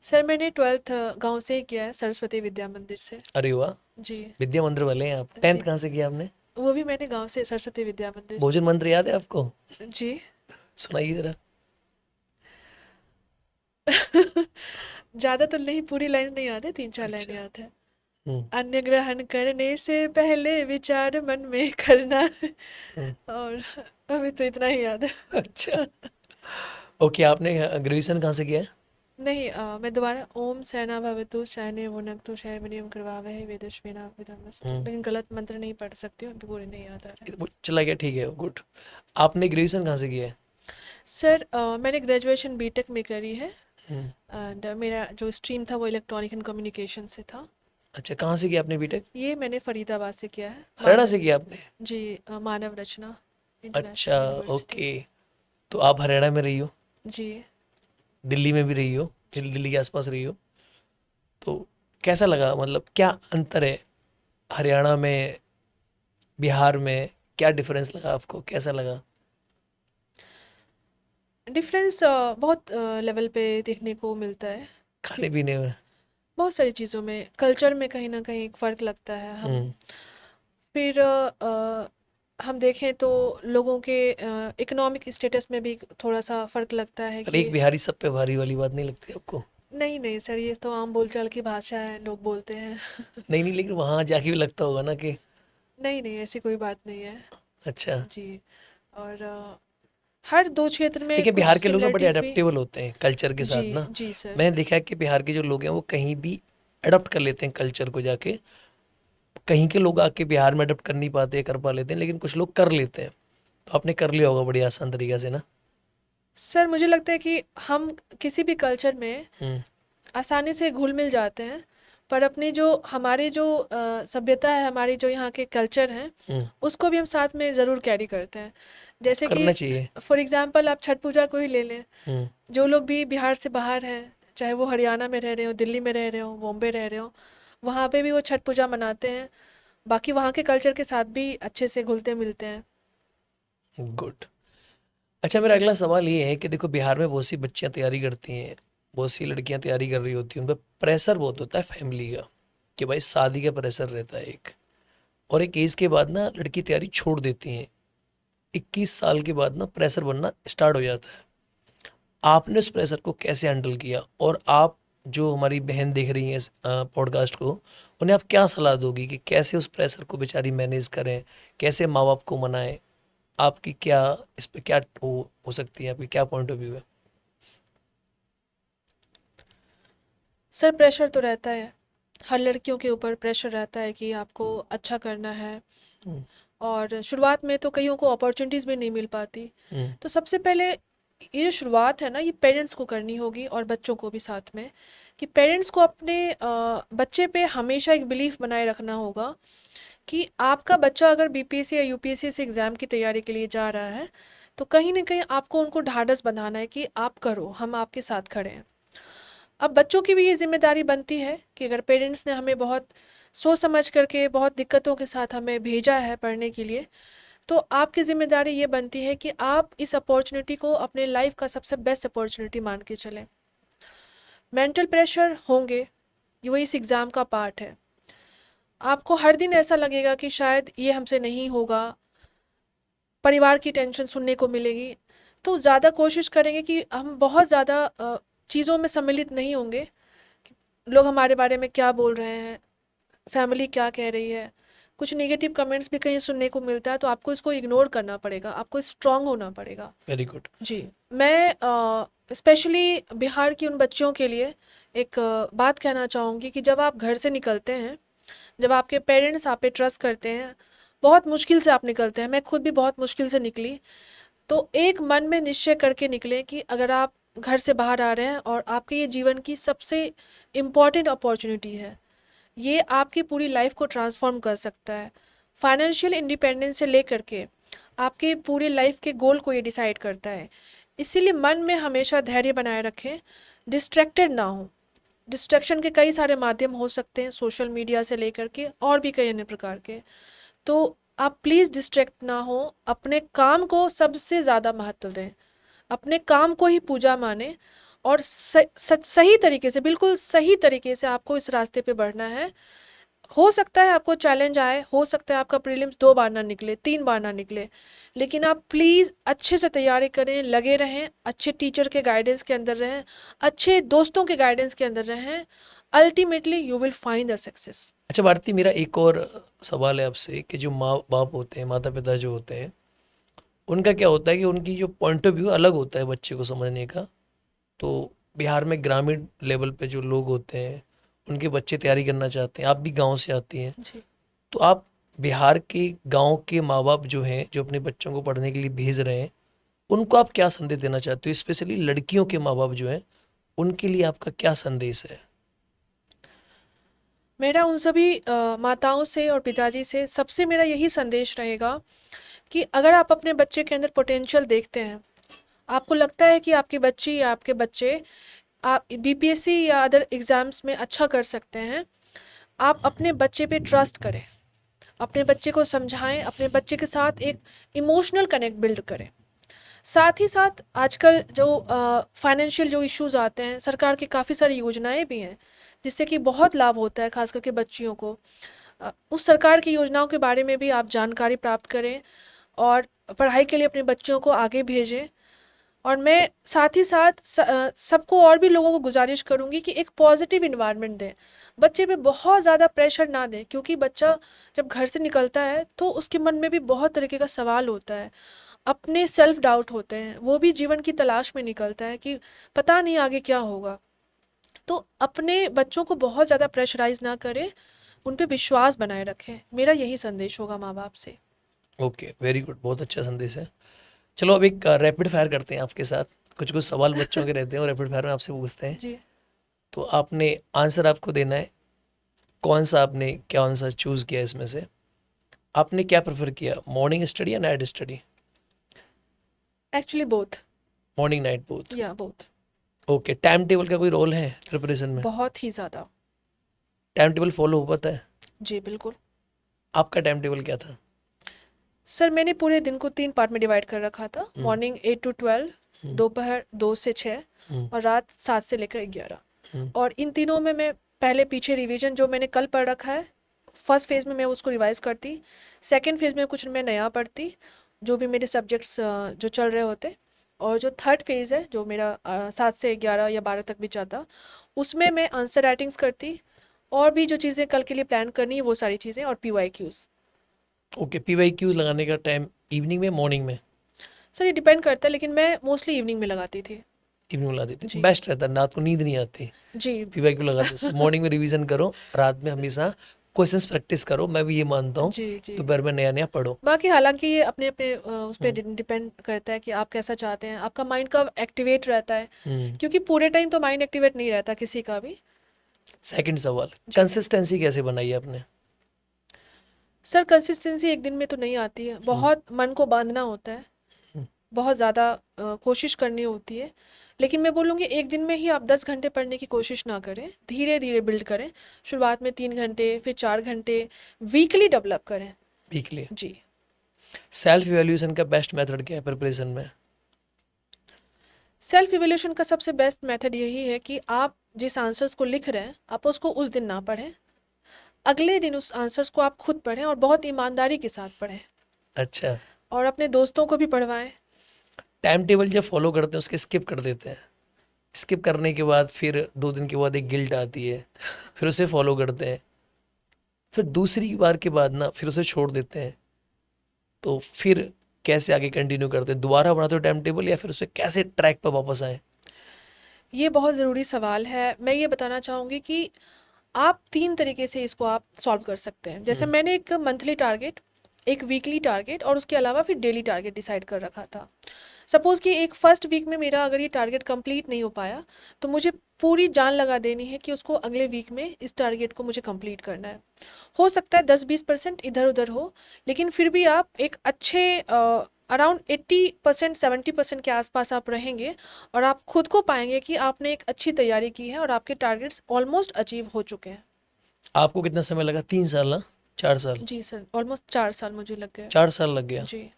सर मैंने 12th गाँव से ही किया है, सरस्वती विद्या मंदिर से। अरे वाह, जी, विद्या मंदिर वाले हैं आप। 10th जी। कहाँ से किया आपने? वो भी मैंने गाँव से, सरस्वती विद्या मंदिर। भोजन मंत्र याद है आपको? जी। सुनाइए जरा। ज़्यादा तो नहीं, पूरी लाइन नहीं याद है, 3-4 लाइन अच्छा। याद है। हम्म। अन्न ग्रहण करने से पहले विचार मन में करना। हम्म। और अभी तो इतना ही याद है। अच्छा। ओके, आपने ग्रेजुएशन कहाँ से किया है? नहीं, मैं दोबारा ओम सहना भवतु सहने भुनक्तु शयनम करवावहै वेदस्वेना विदमस्तु, हम्म। लेकिन गलत मंत्र नहीं पढ़ सकती हूँ, अभी पूरे नहीं याद आ रहा है। वो चला गया, ठीक है, गुड। आपने ग्रेजुएशन कहाँ से किया है? सर मैंने ग्रेजुएशन बीटेक में करी है, हम्म। एंड मेरा जो स्ट्रीम था वो इलेक्ट्रॉनिक एंड कम्युनिकेशन से था। अच्छा, कहाँ से किया आपने बीटेक? ये मैंने फरीदाबाद से किया है, हरियाणा मानव। से किया आपने? जी, मानव रचना अच्छा, इंटरनेशनल यूनिवर्सिटी। ओके। तो आप हरियाणा में रही हो, जी। दिल्ली में भी रही हो, दिल्ली के आसपास रही हो, तो कैसा लगा, मतलब क्या अंतर है हरियाणा में, बिहार में? क्या डिफरेंस लगा आपको, कैसा लगा? डिफरेंस बहुत लेवल पे देखने को मिलता है। खाने पीने में? बहुत सारी चीज़ों में, कल्चर में कहीं ना कहीं एक फ़र्क लगता है। हम हम्म। फिर हम देखें तो लोगों के इकोनॉमिक स्टेटस में भी थोड़ा सा फ़र्क लगता है पर एक कि बिहारी सब पे भारी वाली बात नहीं लगती आपको? नहीं नहीं सर, ये तो आम बोलचाल की भाषा है, लोग बोलते हैं। नहीं नहीं, लेकिन वहाँ जाके भी लगता होगा ना कि। नहीं नहीं, ऐसी कोई बात नहीं है। अच्छा। जी। और हर दो क्षेत्र में देखिए, कुछ बिहार के लोग ना बड़े सिमिलरिटीज़ भी। अडेप्टेबल होते हैं कल्चर के जी साथ ना। जी सर। मैंने देखा है कि बिहार के जो लोग हैं वो कहीं भी अडॉप्ट कर लेते हैं कल्चर को जाके। कहीं के लोग आके बिहार में अडॉप्ट कर नहीं पाते, कर पा लेते हैं, लेकिन कुछ लोग कर लेते हैं। तो आपने कर लिया होगा बड़ी आसान तरीके से ना। सर मुझे लगता है कि हम किसी भी कल्चर में हम्म। आसानी से घुल मिल जाते हैं, पर अपनी जो हमारी जो सभ्यता है, हमारी जो यहाँ के कल्चर हैं, हम्म। उसको भी हम साथ में ज़रूर कैरी करते हैं। जैसे कि करना चाहिए। फॉर एग्जांपल आप छठ पूजा को ही ले लें। हम्म। जो लोग भी बिहार से बाहर हैं, चाहे वो हरियाणा में रह रहे हो, दिल्ली में रह रहे हो, बॉम्बे रह रहे हो, वहाँ पे भी वो छठ पूजा मनाते हैं। बाकी वहाँ के कल्चर के साथ भी अच्छे से घुलते मिलते हैं। गुड। अच्छा, मेरा अगला सवाल ये है कि देखो, बिहार में बहुत सी बच्चियां तैयारी करती हैं, बहुत सी लड़कियां तैयारी कर रही होती हैं, उन पर प्रेशर बहुत होता है फैमिली का, कि भाई शादी का प्रेशर रहता है एक। और एक एज के बाद ना लड़की तैयारी छोड़ देती हैं, 21 साल के बाद ना प्रेशर बनना स्टार्ट हो जाता है। आपने उस प्रेशर को कैसे हैंडल किया? और आप जो हमारी बहन देख रही हैं इस पॉडकास्ट को, उन्हें आप क्या सलाह दोगी कि कैसे उस प्रेशर को बेचारी मैनेज करें, कैसे माँ बाप को मनाएं? आपकी क्या इस पे क्या हो सकती है, आपकी क्या पॉइंट ऑफ व्यू है? सर प्रेशर तो रहता है, हर लड़कियों के ऊपर प्रेशर रहता है कि आपको अच्छा करना है। हम्म। और शुरुआत में तो कईयों को अपॉर्चुनिटीज़ भी नहीं मिल पाती। हम्म। तो सबसे पहले ये जो शुरुआत है ना, ये पेरेंट्स को करनी होगी और बच्चों को भी साथ में, कि पेरेंट्स को अपने बच्चे पे हमेशा एक बिलीफ बनाए रखना होगा कि आपका बच्चा अगर बीपीएससी या यूपीएससी से एग्ज़ाम की तैयारी के लिए जा रहा है, तो कहीं ना कहीं आपको उनको ढाढ़स बंधाना है कि आप करो, हम आपके साथ खड़े हैं। अब बच्चों की भी ये जिम्मेदारी बनती है कि अगर पेरेंट्स ने हमें बहुत सोच समझ करके, बहुत दिक्कतों के साथ हमें भेजा है पढ़ने के लिए, तो आपकी ज़िम्मेदारी ये बनती है कि आप इस अपॉर्चुनिटी को अपने लाइफ का सबसे बेस्ट अपॉर्चुनिटी मान के चलें। मेंटल प्रेशर होंगे, ये वही इस एग्ज़ाम का पार्ट है। आपको हर दिन ऐसा लगेगा कि शायद ये हमसे नहीं होगा, परिवार की टेंशन सुनने को मिलेगी। तो ज़्यादा कोशिश करेंगे कि हम बहुत ज़्यादा चीज़ों में सम्मिलित नहीं होंगे। लोग हमारे बारे में क्या बोल रहे हैं, फैमिली क्या कह रही है, कुछ नेगेटिव कमेंट्स भी कहीं सुनने को मिलता है, तो आपको इसको इग्नोर करना पड़ेगा, आपको स्ट्रांग होना पड़ेगा। Very good. जी। मैं स्पेशली बिहार की उन बच्चियों के लिए एक बात कहना चाहूँगी कि जब आप घर से निकलते हैं, जब आपके पेरेंट्स आप पे ट्रस्ट करते हैं बहुत मुश्किल से आप निकलते हैं, मैं खुद भी बहुत मुश्किल से निकली। तो एक मन में निश्चय करके निकलें कि अगर आप घर से बाहर आ रहे हैं और आपके ये जीवन की सबसे इम्पॉर्टेंट अपॉर्चुनिटी है, ये आपकी पूरी लाइफ को ट्रांसफॉर्म कर सकता है। फाइनेंशियल इंडिपेंडेंस से लेकर के आपके पूरे लाइफ के गोल को ये डिसाइड करता है। इसीलिए मन में हमेशा धैर्य बनाए रखें, डिस्ट्रैक्टेड ना हो। डिस्ट्रैक्शन के कई सारे माध्यम हो सकते हैं, सोशल मीडिया से लेकर के और भी कई अन्य प्रकार के। तो आप प्लीज़ डिस्ट्रैक्ट ना हो, अपने काम को सबसे ज़्यादा महत्व दें, अपने काम को ही पूजा माने और सही तरीके से, बिल्कुल सही तरीके से आपको इस रास्ते पे बढ़ना है। हो सकता है आपको चैलेंज आए, हो सकता है आपका प्रीलिम्स 2 बार ना निकले, 3 बार ना निकले, लेकिन आप प्लीज़ अच्छे से तैयारी करें, लगे रहें, अच्छे टीचर के गाइडेंस के अंदर रहें, अच्छे दोस्तों के गाइडेंस के अंदर रहें। Ultimately you will find the success. अच्छा भारती, मेरा एक और सवाल है आपसे कि जो माँ बाप होते हैं, माता पिता जो होते हैं, उनका क्या होता है कि उनकी जो पॉइंट ऑफ व्यू अलग होता है बच्चे को समझने का। तो बिहार में ग्रामीण लेवल पे जो लोग होते हैं, उनके बच्चे तैयारी करना चाहते हैं, आप भी गांव से आती हैं, जी। तो आप बिहार के गांव के माँ बाप जो हैं, जो अपने बच्चों को पढ़ने के लिए भेज रहे हैं, उनको आप क्या संदेश देना चाहते हो? स्पेशली लड़कियों के माँ बाप जो हैं, उनके लिए आपका क्या संदेश है? मेरा उन सभी माताओं से और पिताजी से सबसे मेरा यही संदेश रहेगा कि अगर आप अपने बच्चे के अंदर पोटेंशियल देखते हैं, आपको लगता है कि आपकी बच्ची या आपके बच्चे आप बीपीएससी या अदर एग्ज़ाम्स में अच्छा कर सकते हैं, आप अपने बच्चे पे ट्रस्ट करें, अपने बच्चे को समझाएं, अपने बच्चे के साथ एक इमोशनल कनेक्ट बिल्ड करें। साथ ही साथ आजकल जो फाइनेंशियल जो इश्यूज़ आते हैं, सरकार की काफ़ी सारी योजनाएं भी हैं जिससे कि बहुत लाभ होता है, खास करके बच्चियों को। उस सरकार की योजनाओं के बारे में भी आप जानकारी प्राप्त करें और पढ़ाई के लिए अपने बच्चों को आगे भेजें। और मैं साथ ही साथ सबको और भी लोगों को गुजारिश करूँगी कि एक पॉजिटिव इन्वायरमेंट दें, बच्चे पे बहुत ज़्यादा प्रेशर ना दें, क्योंकि बच्चा जब घर से निकलता है तो उसके मन में भी बहुत तरीके का सवाल होता है, अपने सेल्फ डाउट होते हैं, वो भी जीवन की तलाश में निकलता है कि पता नहीं आगे क्या होगा। तो अपने बच्चों को बहुत ज़्यादा प्रेशराइज ना करें, उन पे विश्वास बनाए रखें। मेरा यही संदेश होगा माँ बाप से। ओके, वेरी गुड, बहुत अच्छा संदेश है। चलो अब एक रैपिड फायर करते हैं आपके साथ। कुछ कुछ सवाल बच्चों के रहते हैं और रैपिड फायर में आपसे पूछते हैं। जी। तो आपने आंसर आपको देना है, कौन सा आपने क्या आंसर चूज़ किया इसमें से। आपने क्या प्रेफर किया, मॉर्निंग स्टडी या night study? Actually both. Morning night both. या बोथ। ओके, टाइम टेबल का कोई रोल है प्रिपरेशन में? बहुत ही ज़्यादा। टाइम टेबल फॉलो हो पाता है? जी बिल्कुल। आपका टाइम टेबल क्या था? सर मैंने पूरे दिन को 3 पार्ट में डिवाइड कर रखा था। मॉर्निंग 8 to 12, हम्म, दोपहर 2 से 6 हम्म, और रात 7 से लेकर 11। हम्म, और इन तीनों में मैं पहले पीछे रिवीजन जो मैंने कल पढ़ रखा है, फर्स्ट फेज़ में मैं उसको रिवाइज़ करती, सेकंड फेज़ में कुछ मैं नया पढ़ती, जो भी मेरे सब्जेक्ट्स जो चल रहे होते, और जो थर्ड फेज़ है जो मेरा 7 से 11 या 12 तक भी जाता, उसमें मैं आंसर राइटिंग्स करती और भी जो चीज़ें कल के लिए प्लान करनी है वो सारी चीज़ें, और PYQs। ओके, PYQs लगाने का टाइम इवनिंग में, मॉर्निंग में? सर ये डिपेंड करता है, लेकिन मैं मोस्टली इवनिंग में लगाती थी। इवनिंग में लगा देते, जी। बेस्ट रहता है, रात को नींद नहीं आती। जी। PYQ लगाते से मॉर्निंग में रिवीजन करो, रात में हमेशा क्वेश्चंस प्रैक्टिस करो, मैं भी ये मानता हूँ। जी। जी। दोपहर में नया नया पढ़ो। बाकी हालांकि ये अपने अपने उस पर हम्म, डिपेंड करता है कि आप कैसा चाहते हैं, आपका माइंड कब एक्टिवेट रहता है, हम्म। क्योंकि पूरे टाइम तो माइंड एक्टिवेट नहीं रहता किसी का भी। सेकंड सवाल, जी। कंसिस्टेंसी कैसे बनाई है आपने? सर कंसिस्टेंसी एक दिन में तो नहीं आती है, बहुत मन को बांधना होता है, हम्म, बहुत ज़्यादा कोशिश करनी होती है। लेकिन मैं बोलूँगी एक दिन में ही आप 10 घंटे पढ़ने की कोशिश ना करें, धीरे धीरे बिल्ड करें। शुरुआत में 3 घंटे, फिर 4 घंटे, वीकली डेवलप करें। वीकली। जी। सेल्फ इवैल्यूएशन का बेस्ट मेथड क्या है प्रिपरेशन में? सेल्फ इवैल्यूएशन का सबसे बेस्ट मेथड यही है कि आप जिस आंसर्स को लिख रहे हैं आप उसको उस दिन ना पढ़ें, अगले दिन उस आंसर्स को आप खुद पढ़ें और बहुत ईमानदारी के साथ पढ़ें, अच्छा, और अपने दोस्तों को भी पढ़वाएं। टाइम टेबल जब फॉलो करते हैं उसके स्किप कर देते हैं, स्किप करने के बाद फिर 2 दिन के बाद एक गिल्ट आती है, फिर उसे फॉलो करते हैं, फिर दूसरी बार के बाद ना फिर उसे छोड़ देते हैं, तो फिर कैसे आगे कंटिन्यू करते हैं? दोबारा बनाते हो टाइम टेबल या फिर उसे कैसे ट्रैक पर वापस आए? ये बहुत ज़रूरी सवाल है। मैं ये बताना चाहूँगी कि आप 3 तरीके से इसको आप सॉल्व कर सकते हैं। जैसे हम्म, मैंने एक मंथली टारगेट एक वीकली टारगेट और उसके अलावा फिर डेली टारगेट डिसाइड कर रखा था। सपोज़ कि एक फर्स्ट वीक में मेरा अगर ये टारगेट कंप्लीट नहीं हो पाया, तो मुझे पूरी जान लगा देनी है कि उसको अगले वीक में इस टारगेट को मुझे कंप्लीट करना है। हो सकता है 10-20% इधर उधर हो, लेकिन फिर भी आप एक अच्छे अराउंड 80% 70% के आसपास आप रहेंगे और आप खुद को पाएंगे कि आपने एक अच्छी तैयारी की है और आपके टारगेट्स ऑलमोस्ट अचीव हो चुके हैं। आपको कितना समय लगा? 3 साल ना? 4 साल? जी सर, ऑलमोस्ट 4 साल मुझे लग गए। 4 साल लग गया। जी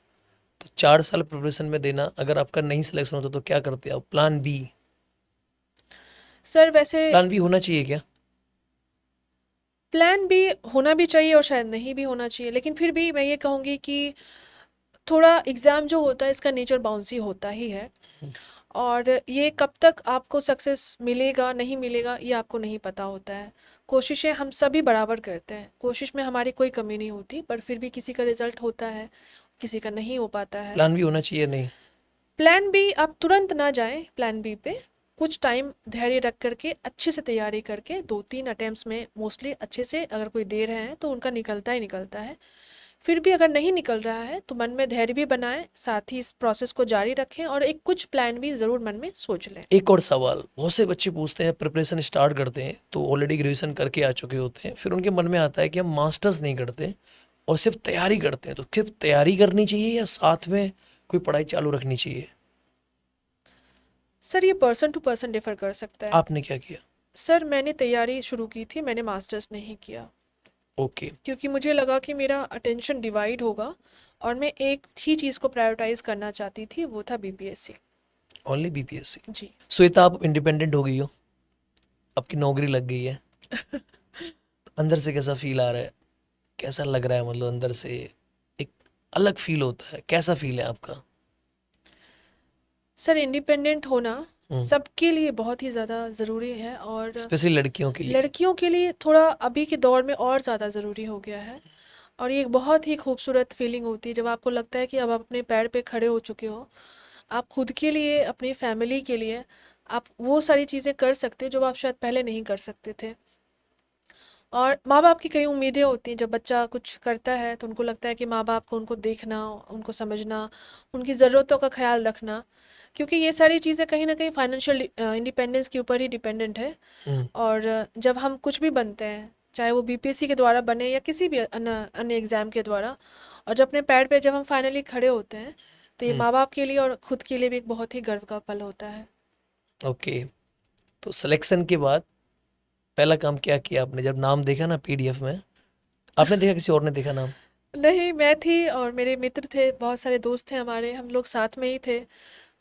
तो 4 साल प्रिपरेशन में देना, अगर आपका नहीं सिलेक्शन होता तो क्या करते आप? Plan B? सर, वैसे प्लान बी होना चाहिए क्या? प्लान भी होना भी चाहिए और शायद नहीं भी होना चाहिए, लेकिन फिर भी मैं ये कहूँगी कि थोड़ा एग्ज़ाम जो होता है इसका नेचर बाउंसी होता ही है, और ये कब तक आपको सक्सेस मिलेगा नहीं मिलेगा ये आपको नहीं पता होता है। कोशिशें हम सभी बराबर करते हैं, कोशिश में हमारी कोई कमी नहीं होती, पर फिर भी किसी का रिजल्ट होता है, किसी का नहीं हो पाता है। प्लान बी होना चाहिए नहीं? प्लान बी आप तुरंत ना जाएं प्लान बी पे, कुछ टाइम धैर्य रख करके अच्छे से तैयारी करके 2-3 अटेम्प्ट्स में मोस्टली अच्छे से अगर कोई दे रहे हैं तो उनका निकलता ही निकलता है। फिर भी अगर नहीं निकल रहा है तो मन में धैर्य भी बनाएं, साथ ही इस प्रोसेस को जारी रखें और एक कुछ प्लान भी ज़रूर मन में सोच लें। एक और सवाल बहुत से बच्चे पूछते हैं, प्रिपरेशन स्टार्ट करते हैं तो ऑलरेडी ग्रेजुएशन करके आ चुके होते हैं, फिर उनके मन में आता है कि हम मास्टर्स नहीं करते और सिर्फ तैयारी करते हैं, तो सिर्फ तैयारी करनी चाहिए या साथ में कोई पढ़ाई चालू रखनी चाहिए? सर, ये पर्सन टू पर्सन डिफ़र कर सकता है। आपने क्या किया? सर, मैंने तैयारी शुरू की थी, मैंने मास्टर्स नहीं किया, ओके। क्योंकि मुझे लगा कि मेरा अटेंशन डिवाइड होगा और मैं एक ही चीज़ को प्रायोरिटाइज करना चाहती थी, वो था बीपीएससी। Only BPSC? जी श्वेता, आप इंडिपेंडेंट हो गई हो, आपकी नौकरी लग गई है, तो अंदर से कैसा फील आ रहा है? कैसा लग रहा है? मतलब अंदर से एक अलग फील होता है, कैसा फील है आपका? सर, इंडिपेंडेंट होना हम्म। सबके लिए बहुत ही ज़्यादा ज़रूरी है, और स्पेशली लड़कियों के लिए। लड़कियों के लिए थोड़ा अभी के दौर में और ज़्यादा ज़रूरी हो गया है। और ये एक बहुत ही खूबसूरत फीलिंग होती है जब आपको लगता है कि अब आप अपने पैर पे खड़े हो चुके हो, आप खुद के लिए, अपनी फैमिली के लिए आप वो सारी चीज़ें कर सकते हो जो आप शायद पहले नहीं कर सकते थे। और माँ बाप की कई उम्मीदें होती हैं, जब बच्चा कुछ करता है तो उनको लगता है कि माँ बाप को उनको देखना, उनको समझना, उनकी ज़रूरतों का ख्याल रखना, क्योंकि ये सारी चीज़ें कहीं ना कहीं फाइनेंशियल इंडिपेंडेंस के ऊपर ही डिपेंडेंट है। हम्म। और जब हम कुछ भी बनते हैं, चाहे वो बीपीएससी के द्वारा बने या किसी भी अन्य एग्ज़ाम के द्वारा, और जब अपने पैर पे जब हम फाइनली खड़े होते हैं, तो ये हम्म। माँ बाप के लिए और खुद के लिए भी एक बहुत ही गर्व का पल होता है। ओके। तो सिलेक्शन के बाद पहला काम क्या किया आपने? जब नाम देखा ना पीडीएफ में, आपने देखा किसी और ने देखा नाम? नहीं, मैं थी और मेरे मित्र थे, बहुत सारे दोस्त थे हमारे, हम लोग साथ में ही थे।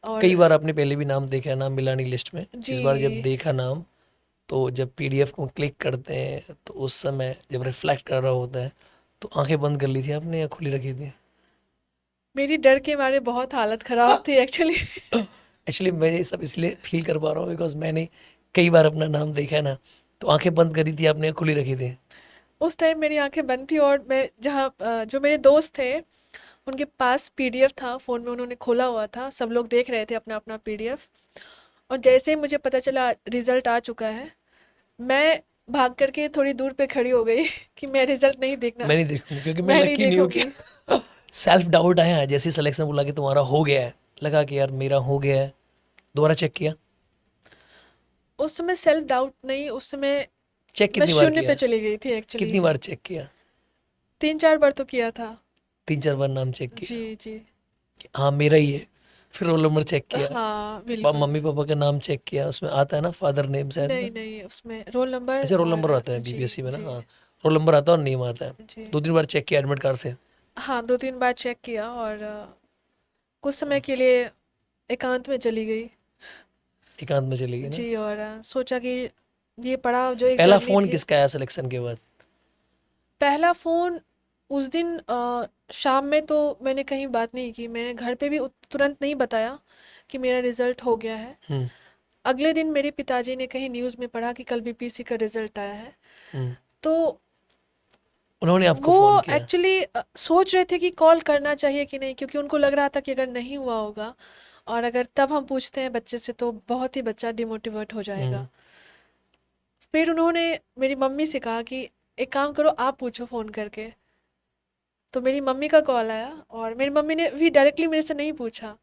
कई और बार आपने पहले भी नाम देखा है, नाम मिला नहीं लिस्ट में, इस बार जब जी, देखा नाम, तो जब पीडीएफ को क्लिक करते हैं तो उस समय जब रिफ्लेक्ट कर रहा होता है, तो आंखें बंद कर ली थी आपने या खुली रखी थी? मेरी डर के मारे बहुत हालत ख़राब थी एक्चुअली। एक्चुअली मैं ये सब इसलिए फील कर पा रहा हूँ बिकॉज मैंने कई बार अपना नाम देखा है ना, तो आंखें बंद करी थी आपने या खुली रखी थी? उस टाइम मेरी आंखें बंद थी और मैं जहाँ जो मेरे दोस्त थे उनके पास पीडीएफ था, फ़ोन में उन्होंने खोला हुआ था, सब लोग देख रहे थे अपना अपना पीडीएफ। और जैसे ही मुझे पता चला रिज़ल्ट आ चुका है, मैं भाग करके थोड़ी दूर पे खड़ी हो गई कि मैं रिज़ल्ट नहीं देखना, मैं नहीं देखूंगी क्योंकि मैं मैं नहीं लकी नहीं हूँ कि देखूंगी। सेल्फ डाउट आया जैसे सिलेक्शन बोला कि तुम्हारा हो गया है, लगा कि यार मेरा हो गया है, दोबारा चेक किया? उस समय सेल्फ डाउट नहीं, उस समय चेक मैं कितनी बार शून्य किया? पे चली गई थी एक्चुअली। कितनी बार चेक किया? 3-4 बार तो किया था। 3-4 बार नाम चेक किया जी जी। कि हाँ मेरा ही है? फिर रोल नंबर चेक किया? हाँ बिल्कुल। मम्मी पापा का नाम चेक किया? उसमें आता है ना फादर नेम शायद नहीं में? नहीं, उसमें रोल नंबर अच्छा, रोल नंबर और आता है जी बीपीएससी में ना? जी हाँ, रोल नंबर आता है और नेम आता है। जी। 2-3 बार चेक किया एडमिट कार्ड से? हाँ, 2-3 बार चेक किया और कुछ समय के लिए एकांत में चली गई। एकांत में चली गई ना? जी, और सोचा कि ये पढ़ाई जो एक पहला जर्नी फोन थी। किसका आया सिलेक्शन के बाद? पहला फ़ोन उस दिन शाम में तो मैंने कहीं बात नहीं की, मैंने घर पे भी तुरंत नहीं बताया कि मेरा रिज़ल्ट हो गया है। हम्म। अगले दिन मेरे पिताजी ने कहीं न्यूज़ में पढ़ा कि कल बीपीएससी का रिज़ल्ट आया है। हम्म। तो उन्होंने आपको वो फोन किया? एक्चुअली सोच रहे थे कि कॉल करना चाहिए कि नहीं, क्योंकि उनको लग रहा था कि अगर नहीं हुआ होगा और अगर तब हम पूछते हैं बच्चे से तो बहुत ही बच्चा डिमोटिवेट हो हम्म। जाएगा। फिर उन्होंने मेरी मम्मी से कहा कि एक काम करो, आप पूछो फ़ोन करके। तो मेरी मम्मी का कॉल आया और मेरी मम्मी ने भी डायरेक्टली मेरे से नहीं पूछा,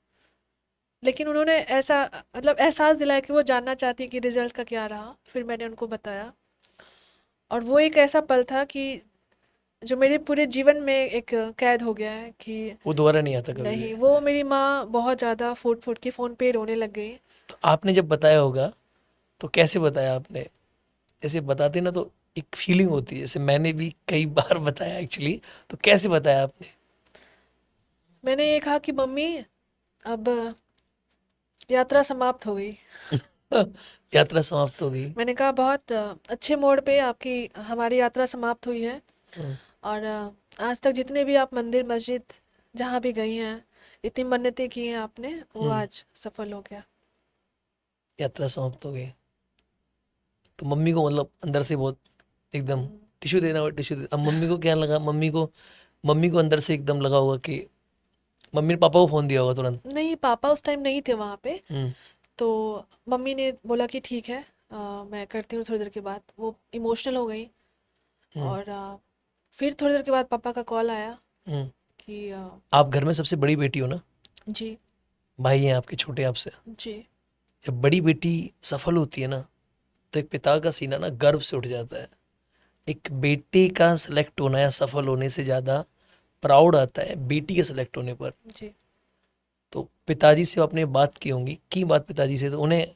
लेकिन उन्होंने ऐसा मतलब एहसास दिलाया कि वो जानना चाहती है कि रिजल्ट का क्या रहा। फिर मैंने उनको बताया और वो एक ऐसा पल था कि जो मेरे पूरे जीवन में एक कैद हो गया है कि वो दोबारा नहीं आता कभी भी। नहीं, वो मेरी माँ बहुत ज़्यादा फूट फूट के फ़ोन पे रोने लग गई। तो आपने जब बताया होगा तो कैसे बताया आपने? जैसे बताते ना तो एक फीलिंग होती है, जैसे मैंने भी कई बार बताया एक्चुअली। तो कैसे बताया आपने? मैंने ये कहा कि मम्मी, अब यात्रा समाप्त हो गई। यात्रा समाप्त हो गई। मैंने कहा बहुत अच्छे मोड़ पे आपकी हमारी यात्रा समाप्त हुई है हम्म, और आज तक जितने भी आप मंदिर मस्जिद जहाँ भी गई हैं, इतनी मन्नतें की हैं आपने, वो हम्म, आज सफल हो गया। यात्रा समाप्त हो गई। तो मम्मी को मतलब अंदर से बहुत एकदम हम्म, टिश्यू देना और टिश्यू दे। अब मम्मी को क्या लगा? मम्मी को अंदर से एकदम लगा होगा कि मम्मी ने पापा को फोन दिया होगा तुरंत। नहीं, पापा उस टाइम नहीं थे वहाँ पे। हम्म, तो मम्मी ने बोला कि ठीक है, मैं करती हूँ थोड़ी देर के बाद। वो इमोशनल हो गई हम्म, और फिर थोड़ी देर के बाद पापा का कॉल आया हम्म। कि आप घर में सबसे बड़ी बेटी हो ना? जी, भाई हैं आपके छोटे आपसे? जी, जब बड़ी बेटी सफल होती है ना तो एक पिता का सीना ना गर्व से उठ जाता है। एक बेटे का सेलेक्ट होना या सफल होने से ज़्यादा प्राउड आता है बेटी के सेलेक्ट होने पर। जी। तो पिताजी से आपने बात की होंगी, की बात पिताजी से, तो उन्हें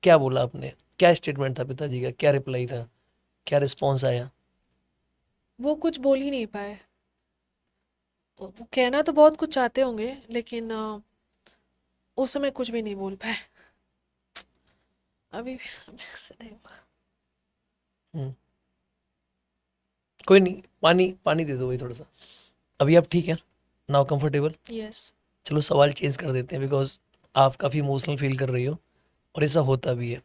क्या बोला आपने? क्या स्टेटमेंट था पिताजी का? क्या रिप्लाई था? क्या रिस्पॉन्स आया? वो कुछ बोल ही नहीं पाए। वो कहना तो बहुत कुछ चाहते होंगे, लेकिन उस समय कुछ भी नहीं बोल पाए। अभी से नहीं हुआ। हम्म, कोई नहीं, पानी पानी दे दो भाई थोड़ा सा। अभी आप ठीक है? Now comfortable? यस। चलो सवाल चेंज कर देते हैं, बिकॉज आप काफ़ी इमोशनल फील कर रही हो और ऐसा होता भी है।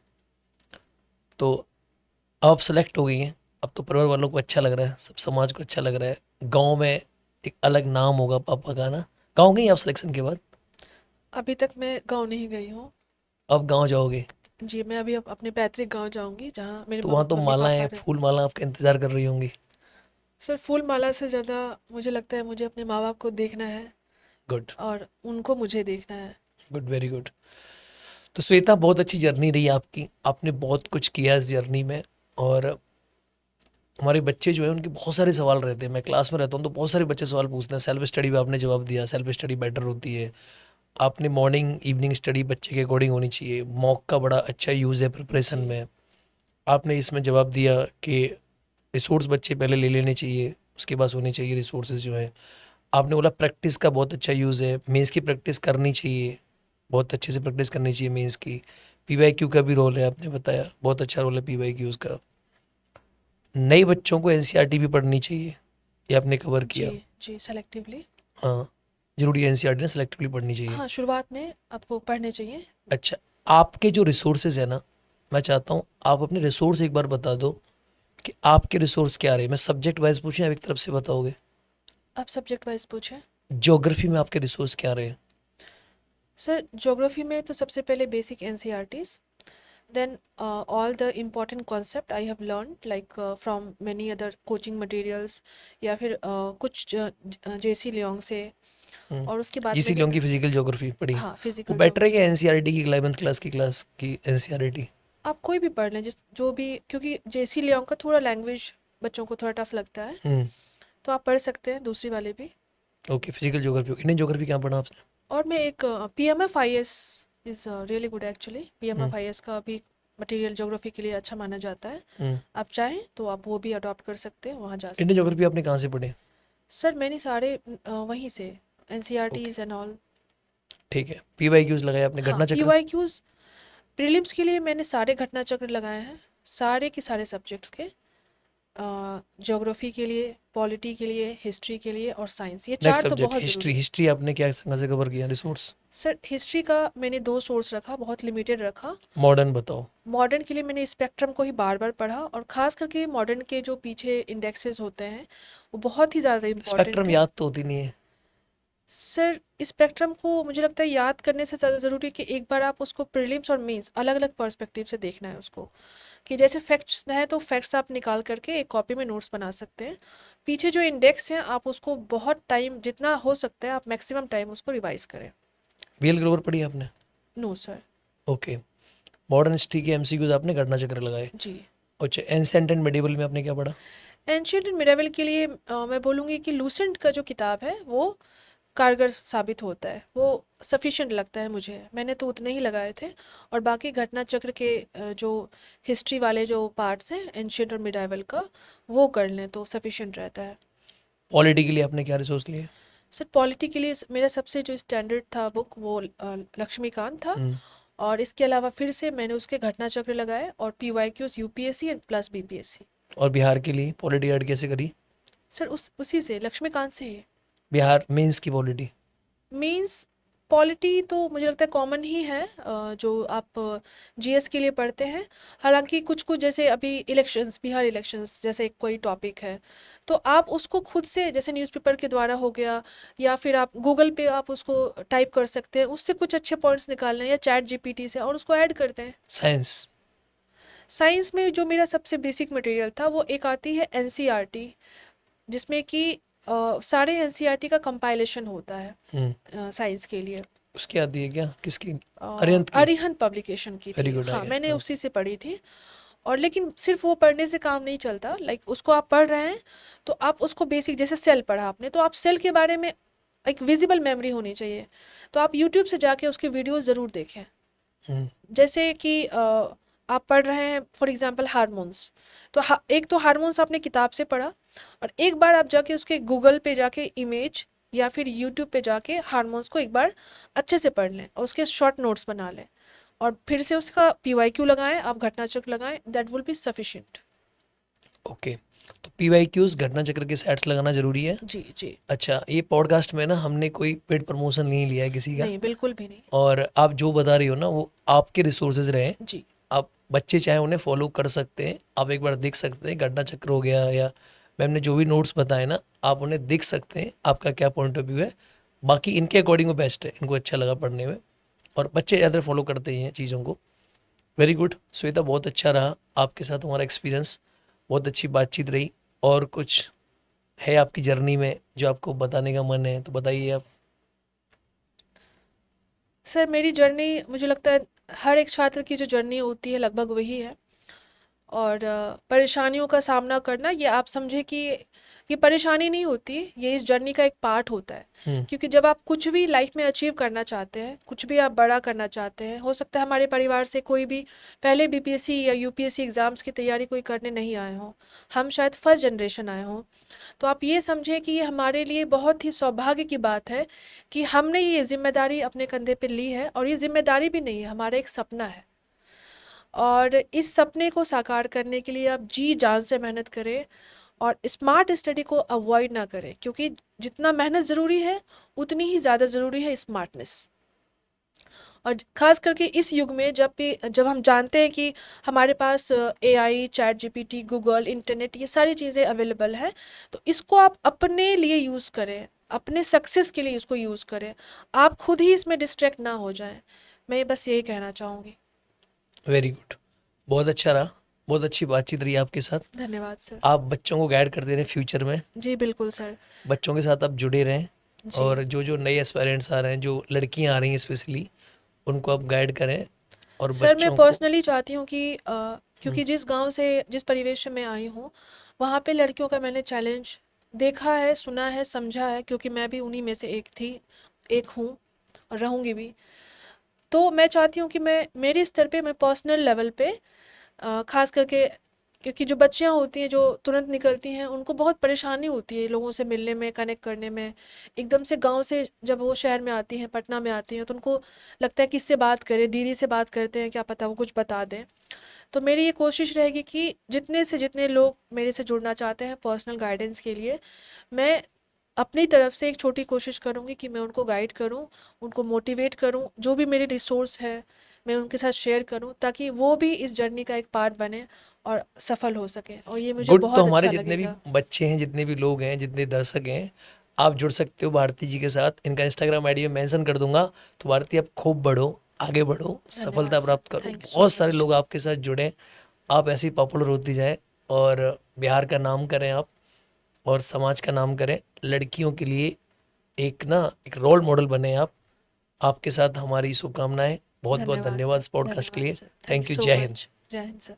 तो अब आप सेलेक्ट हो गई हैं। अब तो परिवार वालों को अच्छा लग रहा है, सब समाज को अच्छा लग रहा है। गांव में एक अलग नाम होगा पापा का ना। गांव गई आप सिलेक्शन के बाद? अभी तक मैं गाँव नहीं गई हूँ। अब गांव जाओगे? जी, मैं अभी अपने पैतृक गाँव जाऊँगी जहाँ मेरे तो वहाँ तो मम्मी मालाएं पापा रहे। फूल माला आपका इंतजार कर रही होंगी। सर, फूल माला से ज़्यादा मुझे लगता है मुझे अपने माँ बाप को देखना है गुड, और उनको मुझे देखना है। Good, very good. तो श्वेता, बहुत अच्छी जर्नी रही आपकी, आपने बहुत कुछ किया इस जर्नी में। और हमारे बच्चे जो हैं उनके बहुत सारे सवाल रहते हैं। मैं क्लास में रहता हूँ तो बहुत सारे बच्चे सवाल पूछते हैं। सेल्फ स्टडी पे आपने जवाब दिया, सेल्फ स्टडी बेटर होती है। आपने मॉर्निंग इवनिंग स्टडी बच्चे के अकॉर्डिंग होनी चाहिए, मॉक का बड़ा अच्छा यूज़ है प्रिपरेशन जी, में। आपने इसमें जवाब दिया कि रिसोर्स बच्चे पहले ले लेने चाहिए, उसके पास होने चाहिए रिसोर्सेज जो है। आपने बोला प्रैक्टिस का बहुत अच्छा यूज़ है, मेंस की प्रैक्टिस करनी चाहिए, बहुत अच्छे से प्रैक्टिस करनी चाहिए मेंस की। पीवाईक्यू का भी रोल है, आपने बताया बहुत अच्छा रोल है पीवाईक्यूज़ का। नए बच्चों को एनसीईआरटी भी पढ़नी चाहिए, ये आपने कवर जी, किया। जी, सेलेक्टिवली। हाँ, जरूरी है एनसीईआरटी ना, सेलेक्टिवली पढ़नी चाहिए। हाँ, शुरुआत में आपको पढ़ने चाहिए। अच्छा, आपके जो रिसोर्सेज है ना, मैं चाहता हूँ आप अपने रिसोर्स एक बार बता दो कि आपके रिसोर्स क्या रहे। मैं सब्जेक्ट वाइज पूछूं या एक तरफ से बताओगे? आप सब्जेक्ट वाइज पूछें। ज्योग्राफी में आपके रिसोर्स क्या रहे? सर, ज्योग्राफी में तो सबसे पहले basic NCERTs, then all the important concept I have learned like from many other coaching materials या फिर कुछ जेसी लियोंग से। और उसके बाद जीसी मैंने लोगों की फिजिकल ज्योग्राफी पढ़ी? हाँ, वो फिजिकल बेटर है कि ज्योग्राफी। एनसीईआरटी की 11th क्लास की एनसीईआरटी? आप कोई भी पढ़ लें, जिस जो भी, क्योंकि जेसी लियोंग का थोड़ा लैंग्वेज बच्चों को थोड़ा टफ लगता है, हम्म, तो आप पढ़ सकते हैं दूसरी वाले भी। Okay. Physical geography, Indian geography क्या पढ़ा आपने? और मैं एक पीएमएफआईएस इज़ रियली गुड एक्चुअली। हम्म, पीएमएफआईएस का भी मटेरियल ज्योग्राफी के लिए अच्छा माना जाता है। हम्म। आप चाहें तो आप वो भी अडॉप्ट कर सकते हैं, वहाँ जा इंडियन सकते हैं। ज्योग्राफी आपने कहाँ से पढ़े? सर, मैंने सारे वहीं से ओके, एनसीईआरटीज एंड ऑल। ठीक है। पीवाईक्यूज लगाया आपने, हाँ, घटना चक्र? पीवाईक्यूज प्रीलिम्स के लिए मैंने सारे घटना चक्र लगाए हैं, सारे के सारे सब्जेक्ट्स के। ज्योग्राफी के लिए, पॉलिटी के लिए, हिस्ट्री के लिए और साइंस, ये नेक्स्ट चार तो सब्जेक्ट बहुत हिस्ट्री। ज़रूरी है। हिस्ट्री आपने क्या कहाँ से कवर किया रिसोर्स? सर, हिस्ट्री का मैंने दो सोर्स रखा, बहुत लिमिटेड रखा। मॉडर्न बताओ। मॉडर्न के लिए मैंने स्पेक्ट्रम को ही बार बार पढ़ा, और ख़ास करके मॉडर्न के जो पीछे इंडेक्सेस होते हैं वो बहुत ही ज़्यादा इम्पोर्टेंट स्पेक्ट्रम है। याद तो होती नहीं है। सर, स्पेक्ट्रम को मुझे लगता है याद करने से ज़्यादा ज़रूरी है कि एक बार आप उसको प्रीलिम्स और मेंस अलग अलग पर्सपेक्टिव से देखना है उसको। कि जैसे फैक्ट्स हैं तो फैक्ट्स आप निकाल करके एक कॉपी में नोट्स बना सकते हैं। पीछे जो इंडेक्स हैं आप उसको बहुत टाइम जितना हो सकता है आप मैक्सिमम टाइम उसको रिवाइज करें। बीएल ग्रोवर पढ़ी आपने? No sir. Okay. Modern history के एमसीक्यूज आपने घटना चक्र लगाए। जी। अच्छा, एंसेंट एंड मेडिवल में आपने क्या पढ़ा? एंशियंट एंड मिडावल के लिए मैं बोलूँगी कि लूसेंट का जो किताब है वो कारगर साबित होता है, वो सफिशिएंट लगता है मुझे, मैंने तो उतने ही लगाए थे। और बाकी घटना चक्र के जो हिस्ट्री वाले जो पार्ट्स हैं एंशियंट और मिडाइवल का वो कर लें तो सफिशिएंट रहता है। पॉलिटी के लिए आपने क्या रिसोर्स लिए? सर पॉलिटी के लिए मेरा सबसे जो स्टैंडर्ड था बुक वो लक्ष्मीकांत था। हम्म, और इसके अलावा फिर से मैंने उसके घटना चक्र लगाए और PYQs UPSC and plus BPSC। और बिहार के लिए पॉलिटी ऐड कैसे करी? सर उसी से लक्ष्मीकांत से ही। बिहार मेंस की पॉलिटी। मीन्स पॉलिटी तो मुझे लगता है कॉमन ही है जो आप GS के लिए पढ़ते हैं। हालांकि कुछ कुछ जैसे अभी इलेक्शंस, बिहार इलेक्शंस जैसे कोई टॉपिक है तो आप उसको खुद से जैसे न्यूज़पेपर के द्वारा हो गया या फिर आप गूगल पे आप उसको टाइप कर सकते हैं, उससे कुछ अच्छे पॉइंट्स निकालने हैं या ChatGPT से और उसको ऐड करते हैं। साइंस। साइंस में जो मेरा सबसे बेसिक मटेरियल था वो एक आती है NCERT जिसमें कि सारे NCERT का कंपाइलेशन होता है साइंस के लिए। उसकी आती है क्या? किसकी? अरिहंत की? अरिहंत पब्लिकेशन की वेरी थी, गुड हाँ आइडिया। मैंने उसी से पढ़ी थी। और लेकिन सिर्फ वो पढ़ने से काम नहीं चलता, लाइक उसको आप पढ़ रहे हैं तो आप उसको बेसिक जैसे सेल पढ़ा आपने तो आप सेल के बारे में एक विजिबल मेमोरी होनी चाहिए। तो आप यूट्यूब से जाके उसके वीडियोस ज़रूर देखें। जैसे कि आप पढ़ रहे हैं फॉर एग्जांपल हार्मोन्स, तो एक तो हार्मोन्स आपने किताब से पढ़ा और एक बार आप जाके उसके गूगल पे जाके इमेज या फिर यूट्यूब पे जाके हार्मोन्स को एक बार अच्छे से पढ़ लें और उसके शॉर्ट नोट्स बना लें और फिर से उसका PYQ लगाएं, आप घटना चक्र लगाएं, that will be sufficient. Okay. तो पीवाईक्यूज घटना चक्र के सेट्स लगाना जरूरी है। जी जी। अच्छा, ये पॉडकास्ट में ना हमने कोई पेड प्रमोशन नहीं लिया है किसी का। नहीं बिल्कुल भी नहीं। और आप जो बता रही हो ना वो आपके रिसोर्सेज रहे। जी आप बच्चे चाहे उन्हें फॉलो कर सकते हैं, आप एक बार देख सकते हैं घटना चक्र हो गया या मैम ने जो भी नोट्स बताए ना आप उन्हें देख सकते हैं, आपका क्या पॉइंट ऑफ व्यू है। बाकी इनके अकॉर्डिंग वो बेस्ट है, इनको अच्छा लगा पढ़ने में और बच्चे ज़्यादा फॉलो करते ही हैं चीज़ों को। वेरी गुड श्वेता, बहुत अच्छा रहा आपके साथ हमारा एक्सपीरियंस, बहुत अच्छी बातचीत रही। और कुछ है आपकी जर्नी में जो आपको बताने का मन है तो बताइए आप। सर मेरी जर्नी मुझे लगता है हर एक छात्र की जो जर्नी होती है लगभग वही है। और परेशानियों का सामना करना ये आप समझे कि ये परेशानी नहीं होती, ये इस जर्नी का एक पार्ट होता है। क्योंकि जब आप कुछ भी लाइफ में अचीव करना चाहते हैं, कुछ भी आप बड़ा करना चाहते हैं, हो सकता है हमारे परिवार से कोई भी पहले BPSC या UPSC एग्ज़ाम्स की तैयारी कोई करने नहीं आए हों, हम शायद फर्स्ट जनरेशन आए हों, तो आप ये समझें कि ये हमारे लिए बहुत ही सौभाग्य की बात है कि हमने ये जिम्मेदारी अपने कंधे पे ली है। और ये जिम्मेदारी भी नहीं है, हमारा एक सपना है और इस सपने को साकार करने के लिए आप जी जान से मेहनत करें और स्मार्ट स्टडी को अवॉइड ना करें, क्योंकि जितना मेहनत ज़रूरी है उतनी ही ज़्यादा ज़रूरी है स्मार्टनेस। और ख़ास करके इस युग में जब हम जानते हैं कि हमारे पास AI, ChatGPT, गूगल, इंटरनेट ये सारी चीज़ें अवेलेबल है, तो इसको आप अपने लिए यूज़ करें, अपने सक्सेस के लिए इसको यूज़ करें, आप खुद ही इसमें डिस्ट्रैक्ट ना हो जाएं। मैं बस यही कहना चाहूँगी। वेरी गुड, बहुत अच्छा रहा, बहुत अच्छी बातचीत रही आपके साथ। धन्यवाद सर। आप बच्चों को गाइड करते रहे फ्यूचर में, जी बिल्कुल सर। बच्चों के साथ आप जुड़े रहें जी और जो जो नए एस्पायरेंट्स आ रहे हैं, जो लड़कियां आ रही हैं स्पेशली, उनको आप गाइड करें और सर मैं बच्चों को। पर्सनली चाहती हूँ कि क्योंकि जिस गांव से जिस परिवेश से मैं आई हूँ वहाँ पे लड़कियों का मैंने चैलेंज देखा है, सुना है, समझा है, क्योंकि मैं भी उन्हीं में से एक हूँ और रहूँगी भी। तो मैं चाहती हूँ कि मैं मेरे स्तर पे मैं पर्सनल लेवल पे ख़ास करके क्योंकि जो बच्चियाँ होती हैं जो तुरंत निकलती हैं उनको बहुत परेशानी होती है लोगों से मिलने में, कनेक्ट करने में। एकदम से गांव से जब वो शहर में आती हैं, पटना में आती हैं, तो उनको लगता है किससे बात करें, दीदी से बात करते हैं, क्या पता वो कुछ बता दें। तो मेरी ये कोशिश रहेगी कि जितने से जितने लोग मेरे से जुड़ना चाहते हैं पर्सनल गाइडेंस के लिए, मैं अपनी तरफ से एक छोटी कोशिश करूँगी कि मैं उनको गाइड करूँ, उनको मोटिवेट करूँ, जो भी मेरे रिसोर्स हैं मैं उनके साथ शेयर करूँ ताकि वो भी इस जर्नी का एक पार्ट बने और सफल हो सके। और ये मुझे गुड, तो बहुत हमारे अच्छा जितने भी लगेगा। बच्चे हैं, जितने भी लोग हैं, जितने दर्शक हैं, आप जुड़ सकते हो भारती जी के साथ। इनका इंस्टाग्राम आईडी में मेंशन कर दूंगा। तो भारती आप खूब बढ़ो, आगे बढ़ो, धन्यवाद सफलता सर, प्राप्त करो, थैंक यू सो बहुत सारे मच। लोग आपके साथ जुड़े, आप ऐसे ही पॉपुलर होती जाए और बिहार का नाम करें आप। और समाज का नाम करें, लड़कियों के लिए एक रोल मॉडल बने आप। आपके साथ हमारी शुभकामनाएं। बहुत बहुत धन्यवाद धन्यवाद सर, इस पॉडकास्ट के धन्यवाद लिए। Sir, thank thank you you. So जय हिंद। मच। जय हिंद सर।